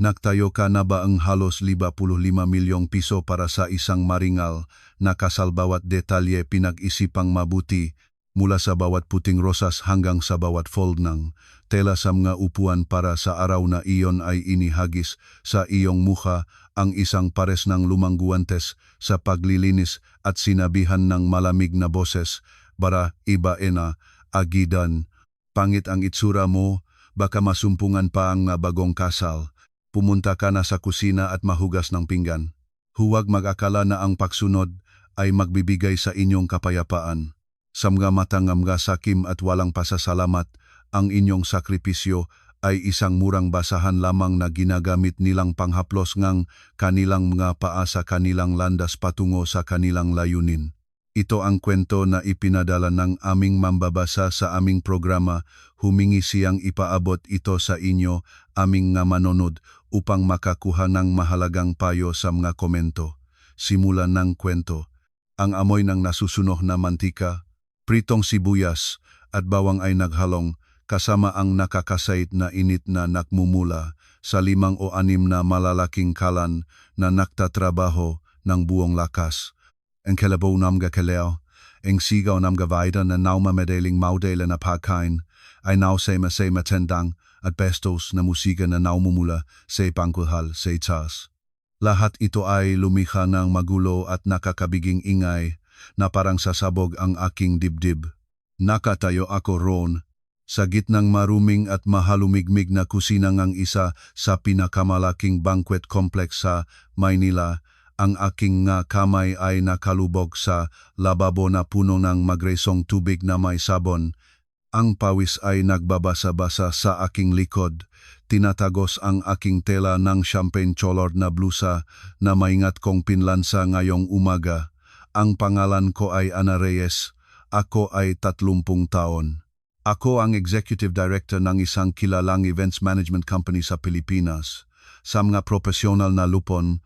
Nagtayo ka na ba ang halos 55 milyong piso para sa isang maringal na kasal bawat detalye pinag-isipang mabuti mula sa bawat puting rosas hanggang sa bawat fold ng tela sa mga upuan para sa araw na iyon ay inihagis sa iyong mukha ang isang pares ng lumang guwantes sa paglilinis at sinabihan ng malamig na boses, bara iba ena, agidan, pangit ang itsura mo, baka masumpungan pa ang bagong kasal. Pumunta ka na sa kusina at mahugas ng pinggan. Huwag mag-akala na ang pagsunod ay magbibigay sa inyong kapayapaan. Sa mga matang mga sakim at walang pasasalamat, ang inyong sakripisyo ay isang murang basahan lamang na ginagamit nilang panghaplos ngang kanilang mga paa sa kanilang landas patungo sa kanilang layunin. Ito ang kwento na ipinadala ng aming mambabasa sa aming programa. Humingi siyang ipaabot ito sa inyo, aming nga manonood, upang makakuha ng mahalagang payo sa mga komento. Simulan ng kwento. Ang amoy ng nasusunog na mantika, pritong sibuyas at bawang ay naghalong kasama ang nakakasait na init na nakmumula sa 5 o 6 na malalaking kalan na naktatrabaho ng buong lakas. Ang kalabaw ng kaleo, ang sigaw ng gavida na naumamadaling maudela na pagkain ay nausema-sema tendang at pestos na musika na naumumula sa pangkulhal sa itaas. Lahat ito ay lumikha ng magulo at nakakabiging ingay na parang sasabog ang aking dibdib. Nakatayo ako roon sa gitnang maruming at mahalumigmig na kusina ng isa sa pinakamalaking banquet complex sa Maynila. Ang aking nga kamay ay nakalubog sa lababo na puno ng magresong tubig na may sabon. Ang pawis ay nagbabasa-basa sa aking likod. Tinatagos ang aking tela ng champagne colored na blusa na maingat kong pinlansa ngayong umaga. Ang pangalan ko ay Ana Reyes. Ako ay 30 taon. Ako ang executive director ng isang kilalang events management company sa Pilipinas. Sa mga profesional na lupon,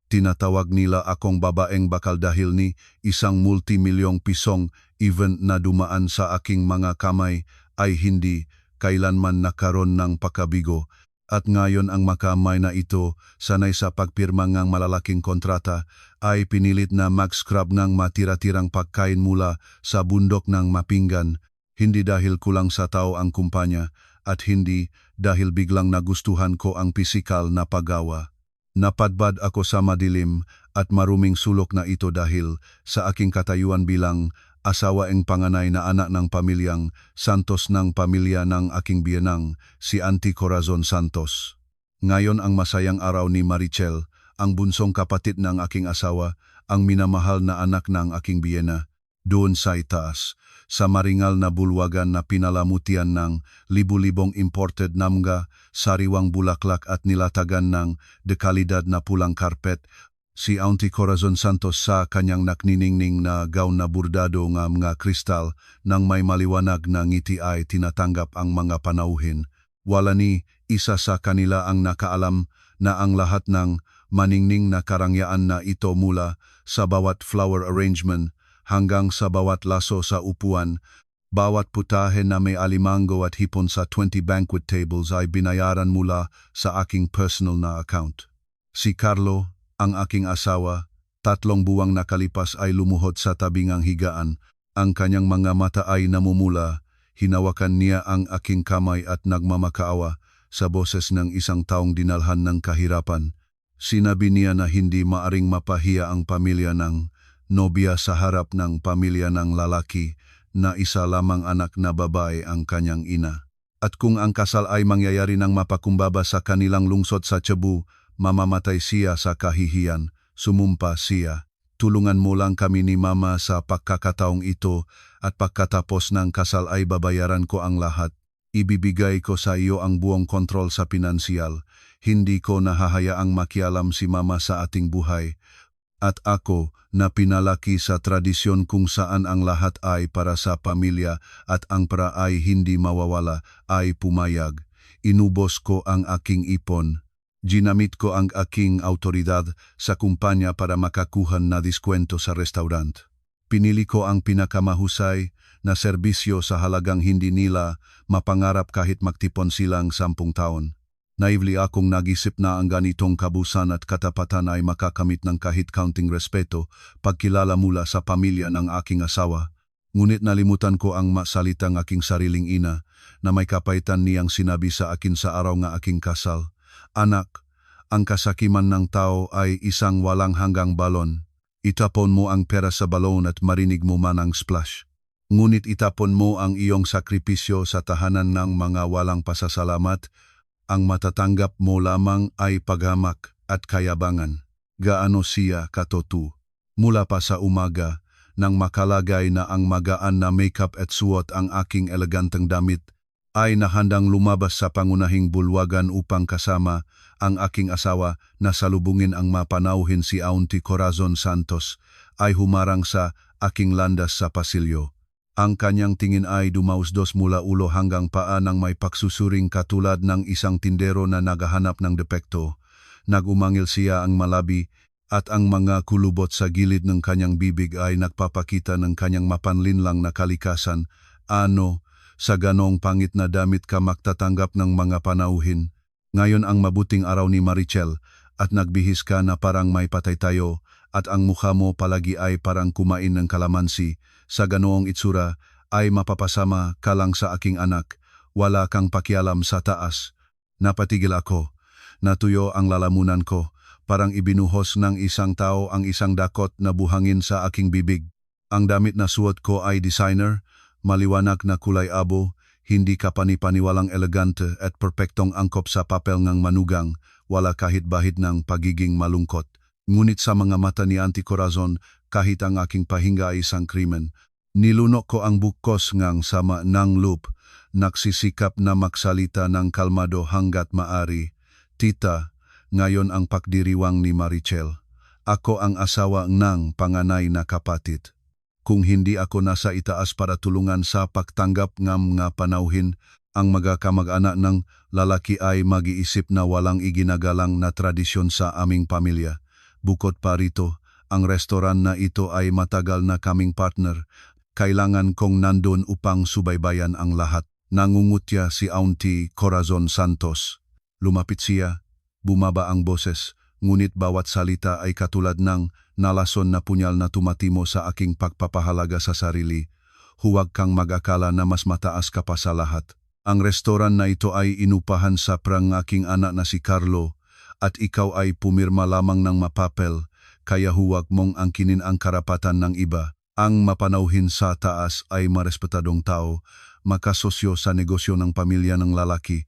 tinatawag nila akong babaeng bakal dahil ni isang multimilyong pisong event na dumaan sa aking mga kamay ay hindi kailanman nakaroon ng pakabigo. At ngayon ang makamay na ito, sanay sa pagpirma ng malalaking kontrata, ay pinilit na mag-scrub ng matira-tirang pagkain mula sa bundok ng mapinggan, hindi dahil kulang sa tao ang kumpanya at hindi dahil biglang nagustuhan ko ang pisikal na paggawa. Napadbad ako sa madilim at maruming sulok na ito dahil sa aking katayuan bilang asawa ang panganay na anak ng pamilyang Santos ng pamilya ng aking biyenang, si Auntie Corazon Santos. Ngayon ang masayang araw ni Marichel, ang bunsong kapatid ng aking asawa, ang minamahal na anak ng aking biyena, doon sa itaas, sa maringal na bulwagan na pinalamutian ng libu-libong imported na mga sariwang bulaklak at nilatagan ng dekalidad na pulang karpet, si Auntie Corazon Santos sa kanyang nakniningning na gown na burdado ng mga kristal nang may maliwanag na ngiti ay tinatanggap ang mga panauhin. Wala ni isa sa kanila ang nakaalam na ang lahat ng maningning na karangyaan na ito mula sa bawat flower arrangement hanggang sa bawat laso sa upuan, bawat putahe na may alimango at hipon sa 20 banquet tables ay binayaran mula sa aking personal na account. Si Carlo, ang aking asawa, 3 buwang nakalipas ay lumuhod sa tabingang higaan. Ang kanyang mga mata ay namumula. Hinawakan niya ang aking kamay at nagmamakaawa sa boses ng isang taong dinalhan ng kahirapan. Sinabi niya na hindi maaring mapahiya ang pamilya ng nobya sa harap ng pamilya ng lalaki na isa lamang anak na babae ang kanyang ina. At kung ang kasal ay mangyayari ng mapakumbaba sa kanilang lungsod sa Cebu, mamamatay siya sa kahihiyan. Sumumpa siya. Tulungan mo lang kami ni Mama sa pagkakataong ito at pagkatapos ng kasal ay babayaran ko ang lahat. Ibibigay ko sa iyo ang buong kontrol sa pinansyal. Hindi ko nahahayaang makialam si Mama sa ating buhay. At ako, na pinalaki sa tradisyon kung saan ang lahat ay para sa pamilya at ang para ay hindi mawawala, ay pumayag. Inubos ko ang aking ipon. Ginamit ko ang aking autoridad sa kumpanya para makakuha na diskwento sa restaurant. Pinili ko ang pinakamahusay na serbisyo sa halagang hindi nila mapangarap kahit magtipon silang 10 taon. Naively akong nagisip na ang ganitong kabusan at katapatan ay makakamit ng kahit kaunting respeto pagkilala mula sa pamilya ng aking asawa. Ngunit nalimutan ko ang masalitang aking sariling ina na may kapaitan niyang sinabi sa akin sa araw nga aking kasal. Anak, ang kasakiman ng tao ay isang walang hanggang balon. Itapon mo ang pera sa balon at marinig mo man ang splash. Ngunit itapon mo ang iyong sakripisyo sa tahanan ng mga walang pasasalamat. Ang matatanggap mo lamang ay paghamak at kayabangan. Gaano siya katoto. Mula pa sa umaga, nang makalagay na ang magaan na makeup at suot ang aking eleganteng damit, ay nahandang lumabas sa pangunahing bulwagan upang kasama ang aking asawa na salubungin ang mapanauhin si Auntie Corazon Santos, ay humarang sa aking landas sa pasilyo. Ang kanyang tingin ay dumausdos mula ulo hanggang paa nang may pagsusuring katulad ng isang tindero na naghahanap ng depekto. Nagumangil siya ang malabi at ang mga kulubot sa gilid ng kanyang bibig ay nagpapakita ng kanyang mapanlinlang na kalikasan. Ano, sa ganong pangit na damit ka magtatanggap ng mga panauhin? Ngayon ang mabuting araw ni Marichel at nagbihis ka na parang may patay tayo at ang mukha mo palagi ay parang kumain ng kalamansi. Sa ganoong itsura ay mapapasama ka lang sa aking anak. Wala kang pakialam sa taas. Napatigil ako. Natuyo ang lalamunan ko. Parang ibinuhos ng isang tao ang isang dakot na buhangin sa aking bibig. Ang damit na suot ko ay designer, maliwanag na kulay abo, hindi kapani-paniwalang elegante at perpektong angkop sa papel ng manugang, wala kahit bahid ng pagiging malungkot. Ngunit sa mga mata ni Auntie Corazon, kahit ang aking pahinga ay isang krimen. Nilunok ko ang bukos ngang sama ng loop, nagsisikap na magsalita ng kalmado hanggat maari. Tita, ngayon ang pagdiriwang ni Marichel. Ako ang asawa ng panganay na kapatid. Kung hindi ako nasa itaas para tulungan sa pagtanggap ng mga panauhin, ang mga kamag-anak ng lalaki ay mag-iisip na walang iginagalang na tradisyon sa aming pamilya. Bukod pa rito, ang restoran na ito ay matagal na kaming partner. Kailangan kong nandun upang subaybayan ang lahat. Nangungutya si Auntie Corazon Santos. Lumapit siya, bumaba ang boses, ngunit bawat salita ay katulad ng nalason na punyal na tumatimo sa aking pagpapahalaga sa sarili. Huwag kang mag-akala na mas mataas ka pa sa lahat. Ang restoran na ito ay inupahan sa prang aking anak na si Carlo, at ikaw ay pumirma lamang ng mapapel. Kaya huwag mong angkinin ang karapatan ng iba. Ang mapanauhin sa taas ay marespetadong tao, makasosyo sa negosyo ng pamilya ng lalaki.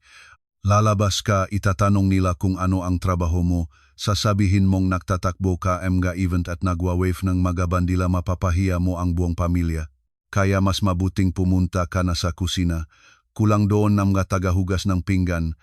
Lalabas ka, itatanong nila kung ano ang trabaho mo, sasabihin mong nagtatakbo ka mga event at nagwa-wave ng mga bandila, mapapahiya mo ang buong pamilya. Kaya mas mabuting pumunta ka na sa kusina, kulang doon ng mga tagahugas ng pinggan.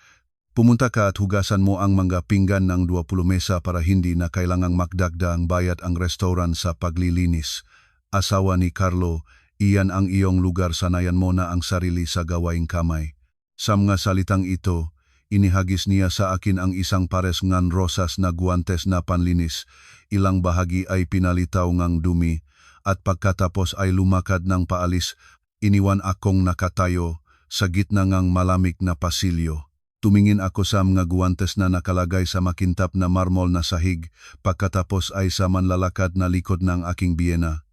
Pumunta ka at hugasan mo ang mga pinggan ng 20 mesa para hindi na kailangang magdagda ang bayad ang restoran sa paglilinis. Asawa ni Carlo, iyan ang iyong lugar, sanayan mo na ang sarili sa gawaing kamay. Sa mga salitang ito, inihagis niya sa akin ang isang pares ngan rosas na guwantes na panlinis. Ilang bahagi ay pinalitaw ngang dumi, at pagkatapos ay lumakad ng paalis, iniwan akong nakatayo sa gitna ngang malamig na pasilyo. Tumingin ako sa mga guwantes na nakalagay sa makintap na marmol na sahig, pagkatapos ay sa manlalakad na likod ng aking biyena.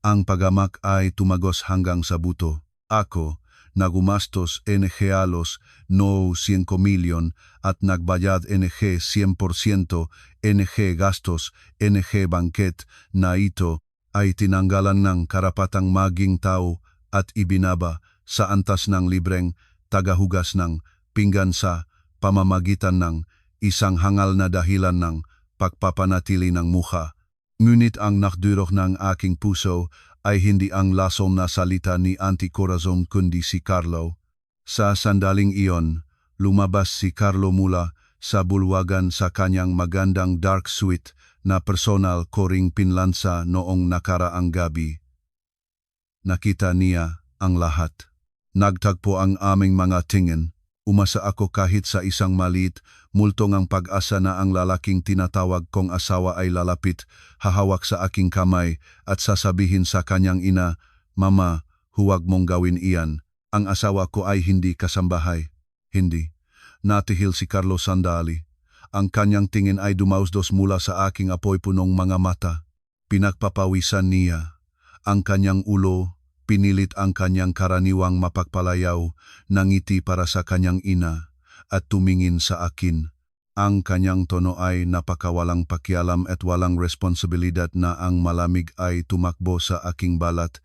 Ang pagamak ay tumagos hanggang sa buto. Ako, nagumastos halos 5 milyon at nagbayad 100% gastos bangket na ito ay tinanggalan ng karapatang maging tao at ibinaba sa antas ng libreng tagahugas ng pinggan sa pamamagitan ng isang hangal na dahilan ng pagpapanatili ng mukha. Ngunit ang nakdurok ng aking puso ay hindi ang lason na salita ni Auntie Corazon kundi si Carlo. Sa sandaling iyon, lumabas si Carlo mula sa bulwagan sa kanyang magandang dark suit na personal ko ring pinlansa noong nakaraang gabi. Nakita niya ang lahat. Nagtagpo ang aming mga tingin. Umasa ako kahit sa isang maliit, multong ang pag-asa na ang lalaking tinatawag kong asawa ay lalapit, hahawak sa aking kamay at sasabihin sa kanyang ina, "Mama, huwag mong gawin iyan. Ang asawa ko ay hindi kasambahay." Hindi. natihil si Carlo sandali. Ang kanyang tingin ay dumausdos mula sa aking apoy punong mga mata. Pinagpapawisan niya. Ang kanyang ulo, pinilit ang kanyang karaniwang mapagpalayaw, nangiti para sa kanyang ina, at tumingin sa akin. Ang kanyang tono ay napakawalang pakialam at walang responsibilidad na ang malamig ay tumakbo sa aking balat.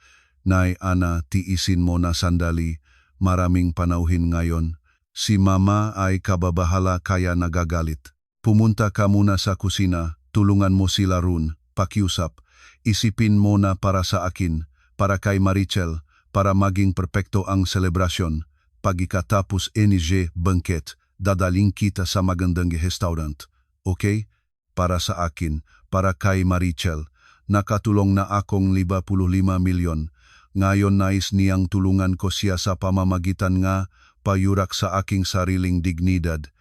Nay, Ana, tiisin mo na sandali, maraming panauhin ngayon. Si Mama ay kababahala kaya nagagalit. Pumunta ka muna sa kusina, tulungan mo sila Run, pakiusap. Isipin mo na para sa akin, para kay Marichel, para maging perpekto ang selebrasyon. Pagkatapos NG banquet, dadaling kita sa magandang restaurant. Okay? Para sa akin, para kay Marichel. Nakatulong na akong 55 milyon. Ngayon nais niyang tulungan ko siya sa pamamagitan nga payurak sa aking sariling dignidad.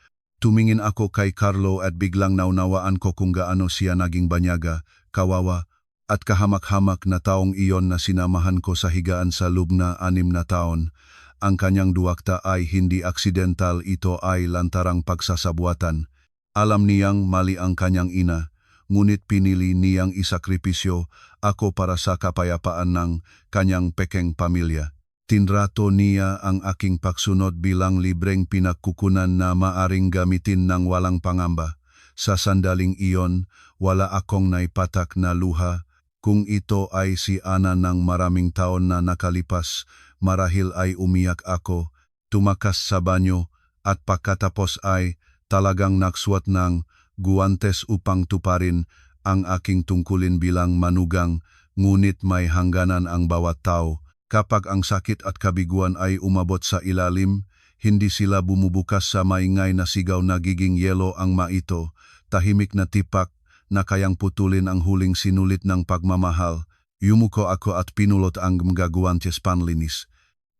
Tumingin ako kay Carlo at biglang naunawaan ko kung gaano siya naging banyaga, kawawa, at kahamak-hamak na taong iyon na sinamahan ko sa higaan sa loob na 6 na taon. Ang kanyang duwakta ay hindi aksidental, ito ay lantarang pagsasabuatan. Alam niyang mali ang kanyang ina, ngunit pinili niyang isakripisyo ako para sa kapayapaan ng kanyang pekeng pamilya. Tinrato niya ang aking pagsunod bilang libreng pinagkukunan na maaring gamitin ng walang pangamba. Sa sandaling iyon, wala akong naipatak na luha. Kung ito ay si Ana ng maraming taon na nakalipas, marahil ay umiyak ako, tumakas sa banyo, at pagkatapos ay talagang nagsuot ng guwantes upang tuparin ang aking tungkulin bilang manugang, ngunit may hangganan ang bawat tao. Kapag ang sakit at kabiguan ay umabot sa ilalim, hindi sila bumubukas sa maingay na sigaw, nagiging yelo ang maito, tahimik na tipak na kayang putulin ang huling sinulit ng pagmamahal. Yumuko ako at pinulot ang mga guwantes panlinis.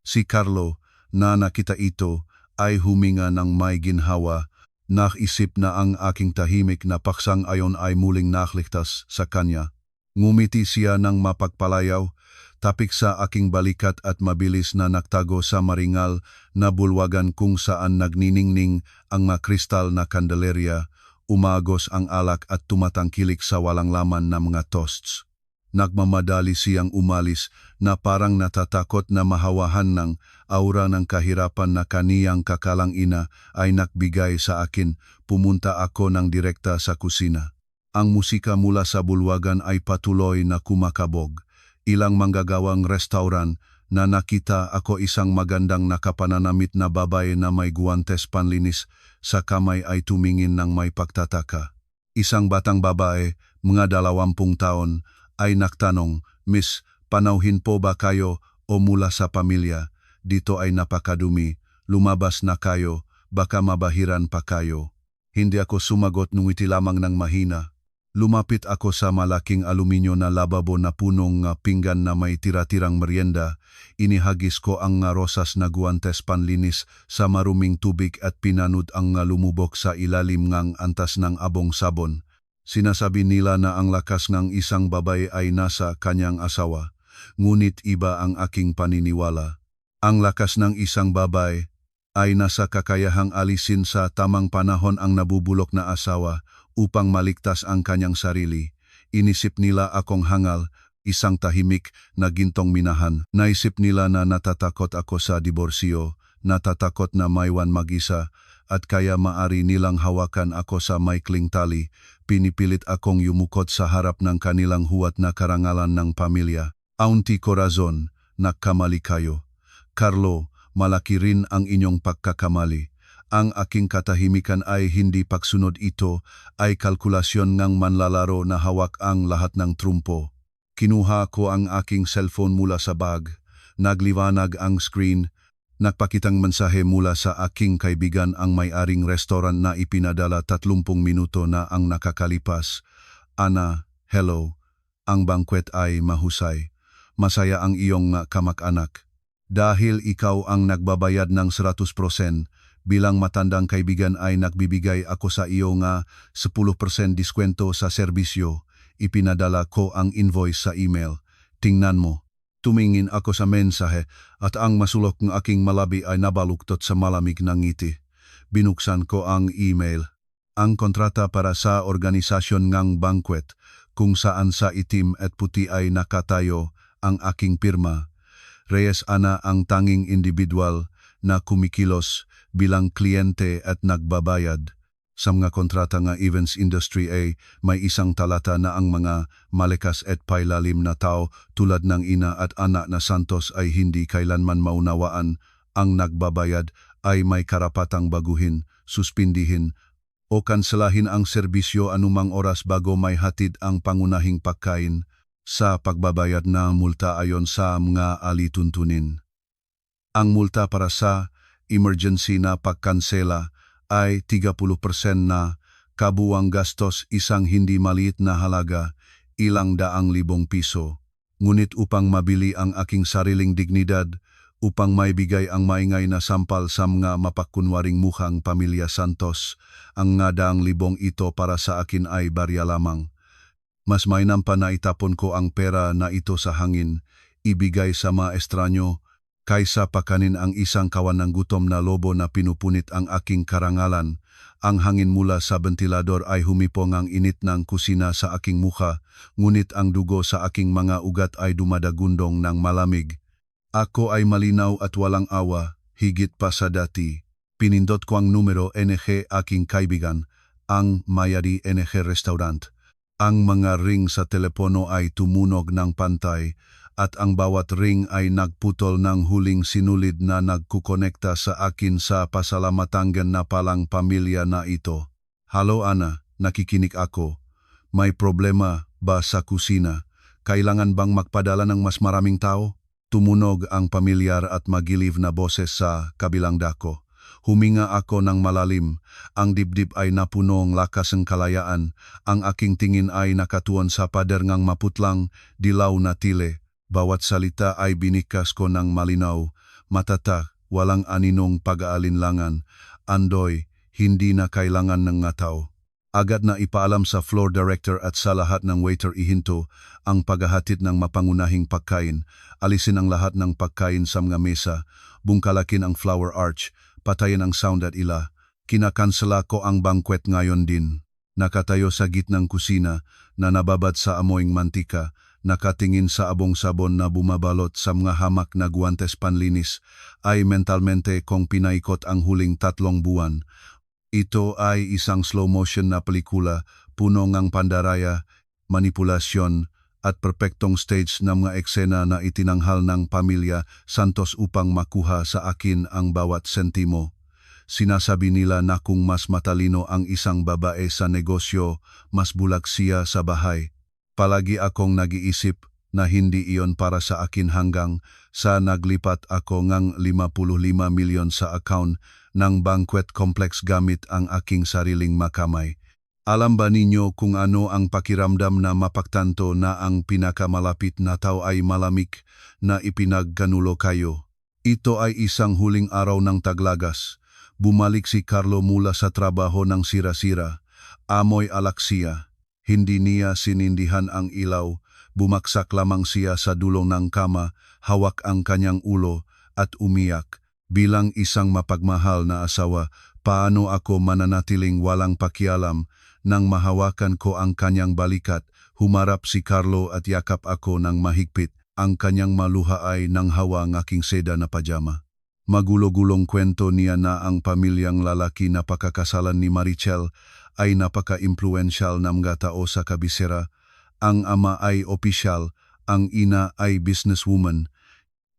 Si Carlo, na nakita ito, ay huminga ng may ginhawa. Naisip na ang aking tahimik na paksang ayon ay muling nakligtas sa kanya. Ngumiti siya ng mapagpalayaw, tapik sa aking balikat at mabilis na nagtago sa maringal na bulwagan kung saan nagniningning ang mga kristal na kandelerya. Umagos ang alak at tumatangkilik sa walang laman na mga toasts. Nagmamadali siyang umalis na parang natatakot na mahawahan ng aura ng kahirapan na kaniyang kakalang ina ay nagbigay sa akin. Pumunta ako ng direkta sa kusina. Ang musika mula sa bulwagan ay patuloy na kumakabog. Ilang manggagawang restaurant na nakita ako isang magandang nakapananamit na babae na may guwantes panlinis sa kamay ay tumingin ng may pagtataka. Isang batang babae, mga 20 taon, ay nagtanong, "Miss, panauhin po ba kayo o mula sa pamilya? Dito ay napakadumi, lumabas na kayo, baka mabahiran pa kayo." Hindi ako sumagot, ngumiti lamang ng mahina. Lumapit ako sa malaking aluminyo na lababo na punong pinggan na may tira-tirang merienda. Inihagis ko ang rosas na guwantes panlinis sa maruming tubig at pinanud ang lumubok sa ilalim ng antas ng abong sabon. Sinasabi nila na ang lakas ng isang babae ay nasa kanyang asawa, ngunit iba ang aking paniniwala. Ang lakas ng isang babae ay nasa kakayahang alisin sa tamang panahon ang nabubulok na asawa upang maligtas ang kanyang sarili. Inisip nila akong hangal, isang tahimik na gintong minahan. Naisip nila na natatakot ako sa diborsyo, natatakot na maiwan mag-isa, at kaya maari nilang hawakan ako sa maikling tali. Pinipilit akong yumukot sa harap ng kanilang huwat na karangalan ng pamilya. Auntie Corazon, nagkamali kayo. Carlo, malaki rin ang inyong pagkakamali. Ang aking katahimikan ay hindi pagsunod, ito ay kalkulasyon ng manlalaro na hawak ang lahat ng trumpo. Kinuha ko ang aking cellphone mula sa bag, nagliwanag ang screen, nagpakitang mensahe mula sa aking kaibigan ang may-aring restaurant na ipinadala 30 minuto na ang nakakalipas. "Ana, hello. Ang banquet ay mahusay. Masaya ang iyong kamag-anak. Dahil ikaw ang nagbabayad ng 100%, bilang matandang kaibigan ay nagbibigay ako sa iyo nga 10% diskwento sa serbisyo. Ipinadala ko ang invoice sa email. Tingnan mo." Tumingin ako sa mensahe at ang masulok ng aking malabi ay nabaluktot sa malamig na ngiti. Binuksan ko ang email. Ang kontrata para sa organisasyon ngang banquet kung saan sa itim at puti ay nakatayo ang aking pirma. Reyes Ana ang tanging individual na kumikilos bilang kliyente at nagbabayad. Sa mga kontrata nga events industry ay may isang talata na ang mga malekas at pailalim na tao tulad ng ina at anak na Santos ay hindi kailanman maunawaan ang nagbabayad ay may karapatang baguhin, suspindihin o kanselahin ang serbisyo anumang oras bago may hatid ang pangunahing pagkain sa pagbabayad na multa ayon sa mga alituntunin. Ang multa para sa emergency na pagkansela ay 30% na kabuwang gastos isang hindi maliit na halaga, ilang daang libong piso. Ngunit upang mabili ang aking sariling dignidad, upang maibigay ang maingay na sampal sa mga mapagkunwaring mukhang pamilya Santos, ang nga daang libong ito para sa akin ay barya lamang. Mas mainam pa na itapon ko ang pera na ito sa hangin, ibigay sa mga estranyo, kaysa pakanin ang isang kawan ng gutom na lobo na pinupunit ang aking karangalan. Ang hangin mula sa ventilador ay humipong ang init ng kusina sa aking mukha, ngunit ang dugo sa aking mga ugat ay dumadagundong ng malamig. Ako ay malinaw at walang awa, higit pa sa dati. Pinindot ko ang numero NG aking kaibigan, ang Mayari NG Restaurant. Ang mga ring sa telepono ay tumunog ng pantay, at ang bawat ring ay nagputol ng huling sinulid na nagkukonekta sa akin sa pasalamatanggan na palang pamilya na ito. Halo Ana, nakikinig ako. May problema ba sa kusina? Kailangan bang magpadala ng mas maraming tao? Tumunog ang pamilyar at magiliw na boses sa kabilang dako. Huminga ako ng malalim. Ang dibdib ay napunong lakas ng kalayaan. Ang aking tingin ay nakatuon sa pader ngang maputlang, dilaw na tile. Bawat salita ay binikas ko ng malinaw, matatak, walang aninong pag-aalinlangan. Andoy, hindi na kailangan ng ngataw. Agad na ipaalam sa floor director at sa lahat ng waiter ihinto ang paghahatid ng mapangunahing pagkain. Alisin ang lahat ng pagkain sa mga mesa, bungkalakin ang flower arch, patayin ang sound at ila. Kinakansela ko ang banquet ngayon din. Nakatayo sa gitnang kusina na nababad sa amoyng mantika, nakatingin sa abong sabon na bumabalot sa mga hamak na guwantes panlinis, ay mentalmente kong pinaikot ang huling 3 buwan. Ito ay isang slow motion na pelikula, puno ngang pandaraya, manipulasyon, at perpektong stage na mga eksena na itinanghal ng pamilya Santos upang makuha sa akin ang bawat sentimo. Sinasabi nila na kung mas matalino ang isang babae sa negosyo, mas bulag siya sa bahay. Palagi akong nag-iisip na hindi iyon para sa akin hanggang sa naglipat ako ngang 55 milyon sa account ng banquet complex gamit ang aking sariling makamay. Alam ba ninyo kung ano ang pakiramdam na mapagtanto na ang pinakamalapit na tao ay malamig na ipinagkanulo kayo? Ito ay isang huling araw ng taglagas. Bumalik si Carlo mula sa trabaho ng sira-sira. Amoy alak siya. Hindi niya sinindihan ang ilaw, bumaksak lamang siya sa dulo ng kama, hawak ang kanyang ulo at umiyak. Bilang isang mapagmahal na asawa, paano ako mananatiling walang pakialam nang mahawakan ko ang kanyang balikat, humarap si Carlo at yakap ako ng mahigpit, ang kanyang maluha ay nanghawa ng aking seda na pajama. Magulo-gulong kwento niya na ang pamilyang lalaki na pakakasalan ni Marichel ay napaka-impluensyal na mga tao sa kabisera. Ang ama ay opisyal, ang ina ay businesswoman.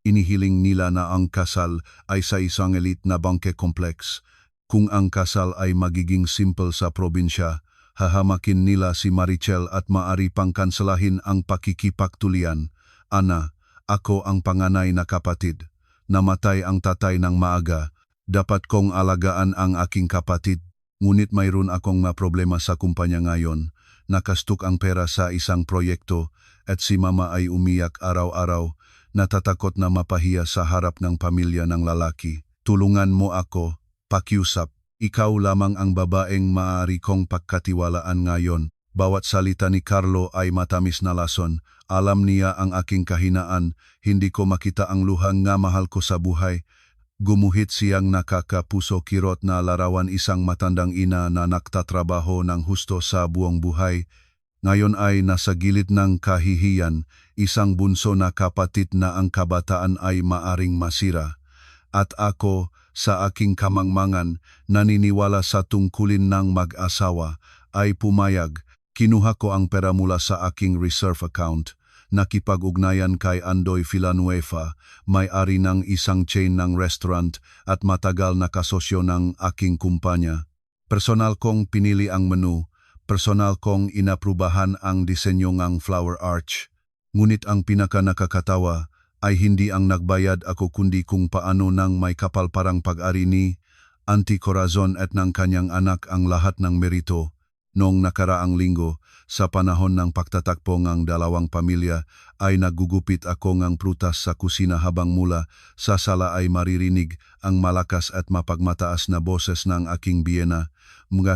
Inihiling nila na ang kasal ay sa isang elite na bangke complex. Kung ang kasal ay magiging simple sa probinsya, hahamakin nila si Marichel at maari pang kanselahin ang pakikipagtulian. Ana, ako ang panganay na kapatid. Namatay ang tatay ng maaga. Dapat kong alagaan ang aking kapatid. Ngunit mayroon akong problema sa kumpanya ngayon. Nakastuk ang pera sa isang proyekto at si mama ay umiyak araw-araw. Natatakot na mapahiya sa harap ng pamilya ng lalaki. Tulungan mo ako, pakiusap. Ikaw lamang ang babaeng maaari kong pagkatiwalaan ngayon. Bawat salita ni Carlo ay matamis na lason. Alam niya ang aking kahinaan. Hindi ko makita ang luha nga mahal ko sa buhay. Gumuhit siyang nakakapuso kirot na larawan isang matandang ina na nagtatrabaho ng husto sa buong buhay. Ngayon ay nasa gilid ng kahihiyan, isang bunso na kapatid na ang kabataan ay maaring masira. At ako, sa aking kamangmangan, naniniwala sa tungkulin ng mag-asawa, ay pumayag. Kinuha ko ang pera mula sa aking reserve account. Nakipag-ugnayan kay Andoy Villanueva, may-ari ng isang chain ng restaurant at matagal na kasosyo ng aking kumpanya. Personal kong pinili ang menu, personal kong inaprubahan ang disenyo ng flower arch. Ngunit ang pinaka-nakakatawa ay hindi ang nagbayad ako kundi kung paano nang may kapal parang pag-ari ni Auntie Corazon at ng kanyang anak ang lahat ng merito. Noong nakaraang linggo, sa panahon ng pagtatakpo ng dalawang pamilya, ay nagugupit ako ng prutas sa kusina habang mula sa sala ay maririnig ang malakas at mapagmataas na boses ng aking biyena. Mga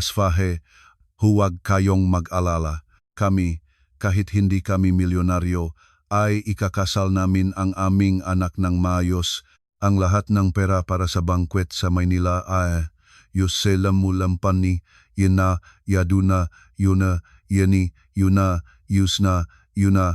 huwag kayong mag-alala. Kami, kahit hindi kami milyonaryo, ay ikakasal namin ang aming anak ng maayos. Ang lahat ng pera para sa banquet sa Maynila ay yuselam-mulampan ni Yuna, Yaduna, Yuna, Yeni, Yuna, Yusna, Yuna,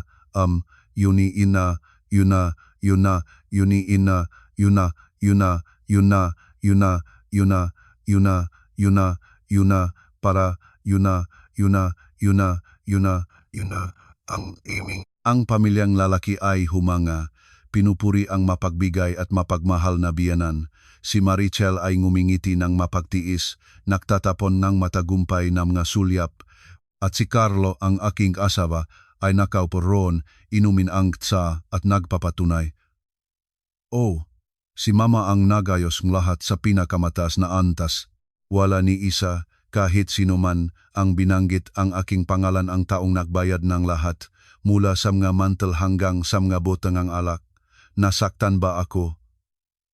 Yuni Ina, Yuna, Yuna, Yuni Ina, Yuna, Yuna, Yuna, Yuna, Yuna, Yuna, Yuna, Yuna, para, Yuna, Yuna, Yuna, Yuna, Yuna, ang iming. Ang pamilyang lalaki ay humanga. Pinupuri ang mapagbigay at mapagmahal na biyanan. Si Marichel ay ngumingiti ng mapagtiis, nagtatapon ng matagumpay na mga sulyap, at si Carlo ang aking asawa ay nakaupo roon, inumin ang tsa at nagpapatunay. Oh, si Mama ang nagayos ng lahat sa pinakamataas na antas. Wala ni isa, kahit sino man, ang binanggit ang aking pangalan ang taong nagbayad ng lahat, mula sa mga mantel hanggang sa mga botang ang alak. Nasaktan ba ako?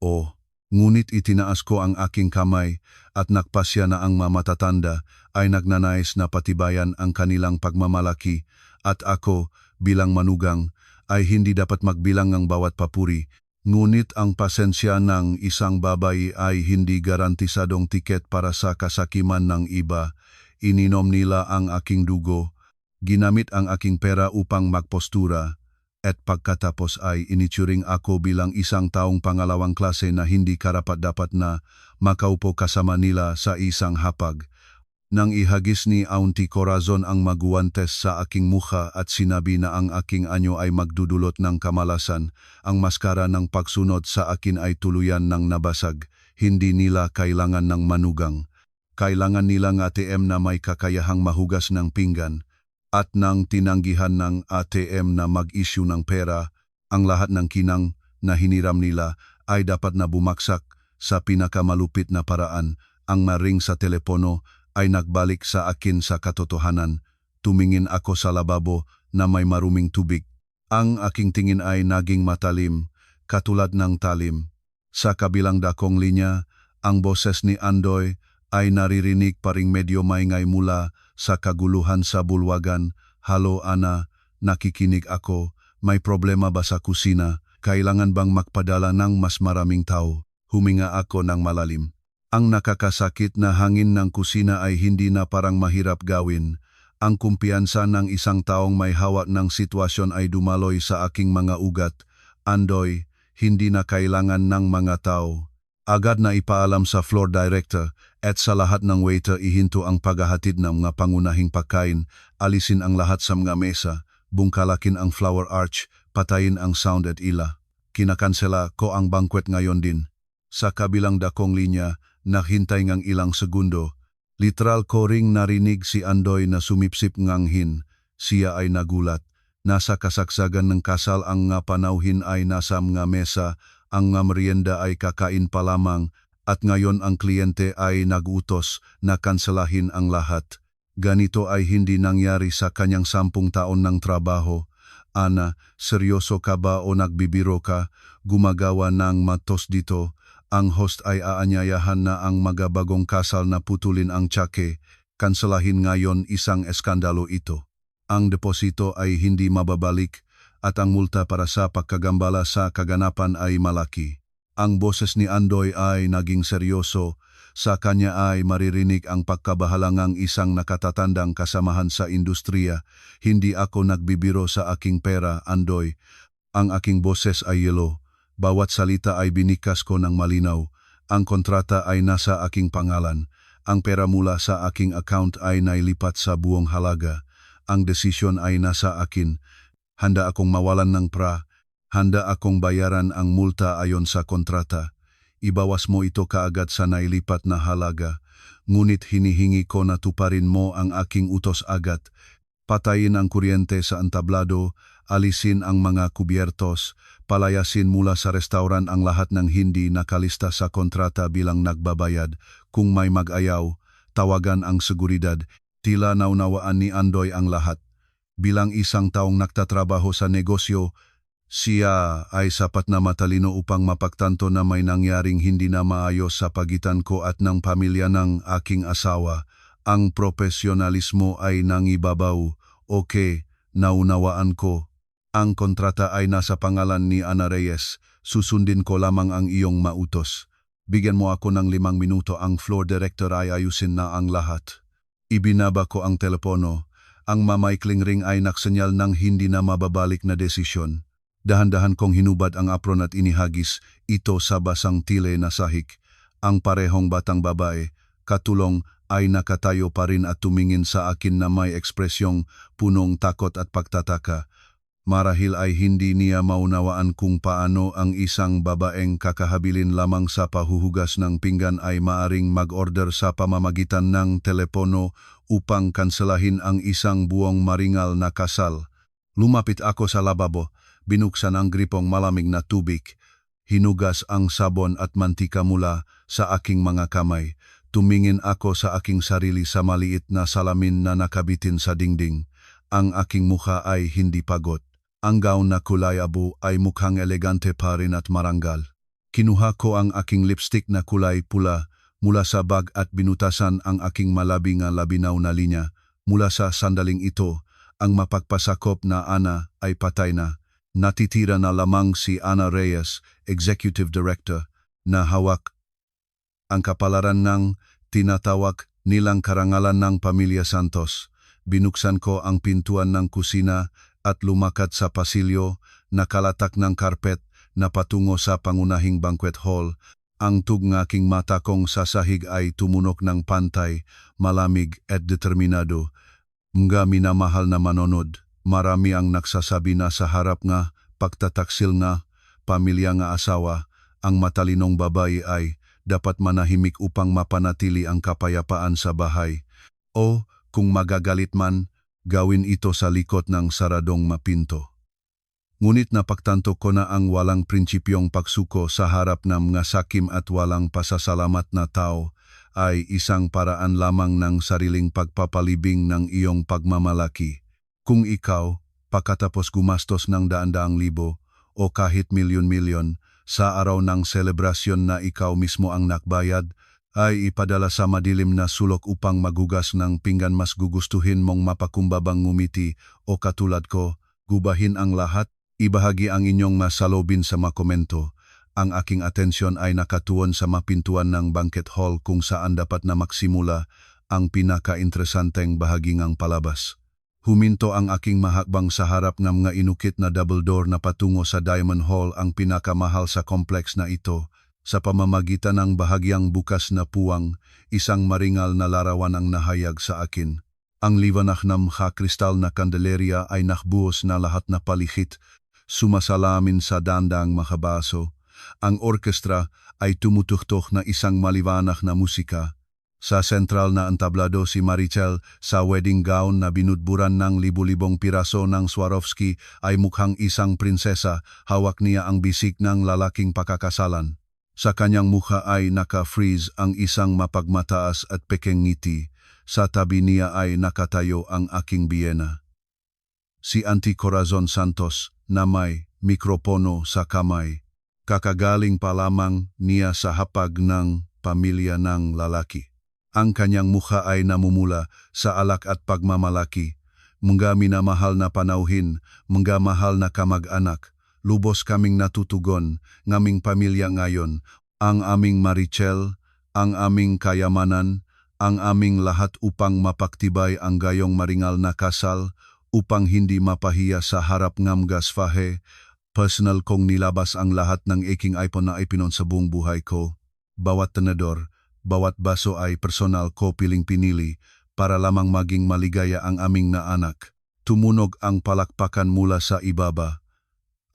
Oh. Ngunit itinaas ko ang aking kamay at nagpasya na ang mamatatanda ay nagnanais na patibayan ang kanilang pagmamalaki at ako bilang manugang ay hindi dapat magbilang ng bawat papuri. Ngunit ang pasensya ng isang babae ay hindi garantisadong tiket para sa kasakiman ng iba. Ininom nila ang aking dugo, ginamit ang aking pera upang magpostura. At pagkatapos ay inituring ako bilang isang taong pangalawang klase na hindi karapat-dapat na makaupo kasama nila sa isang hapag. Nang ihagis ni Auntie Corazon ang maguwantes sa aking mukha at sinabi na ang aking anyo ay magdudulot ng kamalasan, ang maskara ng pagsunod sa akin ay tuluyan ng nabasag. Hindi nila kailangan ng manugang. Kailangan nila ng ATM na may kakayahang mahugas ng pinggan. At nang tinanggihan ng ATM na mag-issue ng pera, ang lahat ng kinang na hiniram nila ay dapat na bumaksak sa pinakamalupit na paraan. Ang maring sa telepono ay nagbalik sa akin sa katotohanan. Tumingin ako sa lababo na may maruming tubig. Ang aking tingin ay naging matalim, katulad ng talim. Sa kabilang dakong linya, ang boses ni Andoy ay naririnig pa ring medyo maingay mula sa kaguluhan sa bulwagan. Halo Ana, nakikinig ako, may problema ba sa kusina? Kailangan bang magpadala ng mas maraming tao? Huminga ako ng malalim. Ang nakakasakit na hangin ng kusina ay hindi na parang mahirap gawin. Ang kumpiyansa ng isang taong may hawak ng sitwasyon ay dumaloy sa aking mga ugat. Andoy, hindi na kailangan ng mga tao. Agad na ipaalam sa floor director at sa lahat ng waiter ihinto ang paghahatid ng mga pangunahing pagkain, alisin ang lahat sa mga mesa, bungkalakin ang flower arch, patayin ang sound at ila. Kinakansela ko ang banquet ngayon din. Sa kabilang dakong linya, naghintay ngang ilang segundo. Literal ko ring narinig si Andoy na sumipsip nganghin. Siya ay nagulat. Nasa kasagsagan ng kasal ang nga panauhin ay nasa mga mesa, ang nga merienda ay kakain pa lamang, at ngayon ang kliyente ay nagutos na kanselahin ang lahat. Ganito ay hindi nangyari sa kanyang 10 taon ng trabaho. Ana, seryoso ka ba o nagbibiro ka? Gumagawa ng matos dito. Ang host ay aanyayahan na ang magabagong kasal na putulin ang tsake. Kanselahin ngayon, isang eskandalo ito. Ang deposito ay hindi mababalik at ang multa para sa pagkagambala sa kaganapan ay malaki. Ang boses ni Andoy ay naging seryoso. Sa kanya ay maririnig ang pagkabahalangang isang nakatatandang kasamahan sa industriya. Hindi ako nagbibiro sa aking pera, Andoy. Ang aking boses ay yelo. Bawat salita ay binikas ko ng malinaw. Ang kontrata ay nasa aking pangalan. Ang pera mula sa aking account ay nailipat sa buong halaga. Ang desisyon ay nasa akin. Handa akong mawalan ng pra. Handa akong bayaran ang multa ayon sa kontrata. Ibawas mo ito kaagad sa nailipat na halaga. Ngunit hinihingi ko na tuparin mo ang aking utos agad. Patayin ang kuryente sa entablado, alisin ang mga kubyertos, palayasin mula sa restauran ang lahat ng hindi nakalista sa kontrata bilang nagbabayad. Kung may mag-ayaw, tawagan ang seguridad. Tila naunawaan ni Andoy ang lahat. Bilang isang taong nagtatrabaho sa negosyo, siya ay sapat na matalino upang mapagtanto na may nangyaring hindi na maayos sa pagitan ko at ng pamilya ng aking asawa. Ang profesionalismo ay nangibabaw. Okay, naunawaan ko. Ang kontrata ay nasa pangalan ni Ana Reyes. Susundin ko lamang ang iyong mautos. Bigyan mo ako ng 5 minuto, ang floor director ay ayusin na ang lahat. Ibinaba ko ang telepono. Ang mamaikling ring ay naksenyal ng hindi na mababalik na desisyon. Dahan-dahan kong hinubad ang apron at inihagis ito sa basang tile na sahig. Ang parehong batang babae, katulong, ay nakatayo pa rin at tumingin sa akin na may ekspresyong punong takot at pagtataka. Marahil ay hindi niya maunawaan kung paano ang isang babaeng kakahabilin lamang sa pahuhugas ng pinggan ay maaring mag-order sa pamamagitan ng telepono upang kanselahin ang isang buong maringal na kasal. Lumapit ako sa lababo. Binuksan ang gripong malamig na tubig. Hinugas ang sabon at mantika mula sa aking mga kamay. Tumingin ako sa aking sarili sa maliit na salamin na nakabitin sa dingding. Ang aking mukha ay hindi pagod. Ang gown na kulay abo ay mukhang elegante pa rin at marangal. Kinuha ko ang aking lipstick na kulay pula mula sa bag at binutasan ang aking malabing na labinaw na linya. Mula sa sandaling ito, ang mapagpasakop na Ana ay patay na. Natitira na lamang si Ana Reyes, Executive Director, na hawak ang kapalaran ng tinatawag nilang karangalan ng Pamilya Santos. Binuksan ko ang pintuan ng kusina at lumakad sa pasilyo, nakalatak ng karpet na patungo sa pangunahing banquet hall. Ang tugnaking mata kong sa sahig ay tumunok ng pantay, malamig at determinado. Mga minamahal na manonod. Marami ang nagsasabi na sa harap nga, pagtataksil nga, pamilya nga asawa, ang matalinong babae ay dapat manahimik upang mapanatili ang kapayapaan sa bahay. O, kung magagalit man, gawin ito sa likod ng saradong mapinto. Ngunit napagtanto ko na ang walang prinsipyong pagsuko sa harap ng mga sakim at walang pasasalamat na tao ay isang paraan lamang ng sariling pagpapalibing ng iyong pagmamalaki. Kung ikaw, pagkatapos gumastos ng daan-daang libo o kahit milyon-milyon sa araw ng selebrasyon na ikaw mismo ang nakbayad, ay ipadala sa madilim na sulok upang maghugas ng pinggan, mas gugustuhin mong mapakumbabang ngumiti o katulad ko, gubahin ang lahat, ibahagi ang inyong masalobin sa makomento. Ang aking atensyon ay nakatuon sa mapintuan ng banquet hall kung saan dapat na maksimula ang pinaka-interesanteng bahagingang palabas. Huminto ang aking mahakbang sa harap ng mga inukit na double door na patungo sa Diamond Hall, ang pinakamahal sa complex na ito. Sa pamamagitan ng bahagyang bukas na puwang, isang maringal na larawan ang nahayag sa akin. Ang liwanag ng kristal na kandelerya ay nakbuhos na lahat na palihit, sumasalamin sa dandang makabaso. Ang orkestra ay tumutuktok na isang maliwanag na musika. Sa sentral na entablado si Marichel sa wedding gown na binudburan ng libu-libong piraso ng Swarovski ay mukhang isang prinsesa, hawak niya ang bisik ng lalaking pakakasalan. Sa kanyang mukha ay naka-freeze ang isang mapagmataas at pekeng ngiti. Sa tabi niya ay nakatayo ang aking biyena. Si Auntie Corazon Santos na may mikropono sa kamay. Kakagaling pa lamang niya sa hapag ng pamilya ng lalaki. Ang kanyang mukha ay namumula sa alak at pagmamalaki. Mga minamahal na panauhin, mga mahal na kamag-anak, Lubos kaming natutugon, ngaming pamilya ngayon, ang aming Marichel, ang aming kayamanan, ang aming lahat upang mapaktibay ang gayong maringal na kasal, upang hindi mapahiya sa harap ng gasfahe. Personal kong nilabas ang lahat ng aking iPhone na ipinon sa buong buhay ko. Bawat tenedor, bawat baso ay personal ko piling pinili para lamang maging maligaya ang aming na anak. Tumunog ang palakpakan mula sa ibaba.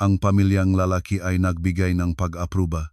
Ang pamilyang lalaki ay nagbigay ng pag-apruba.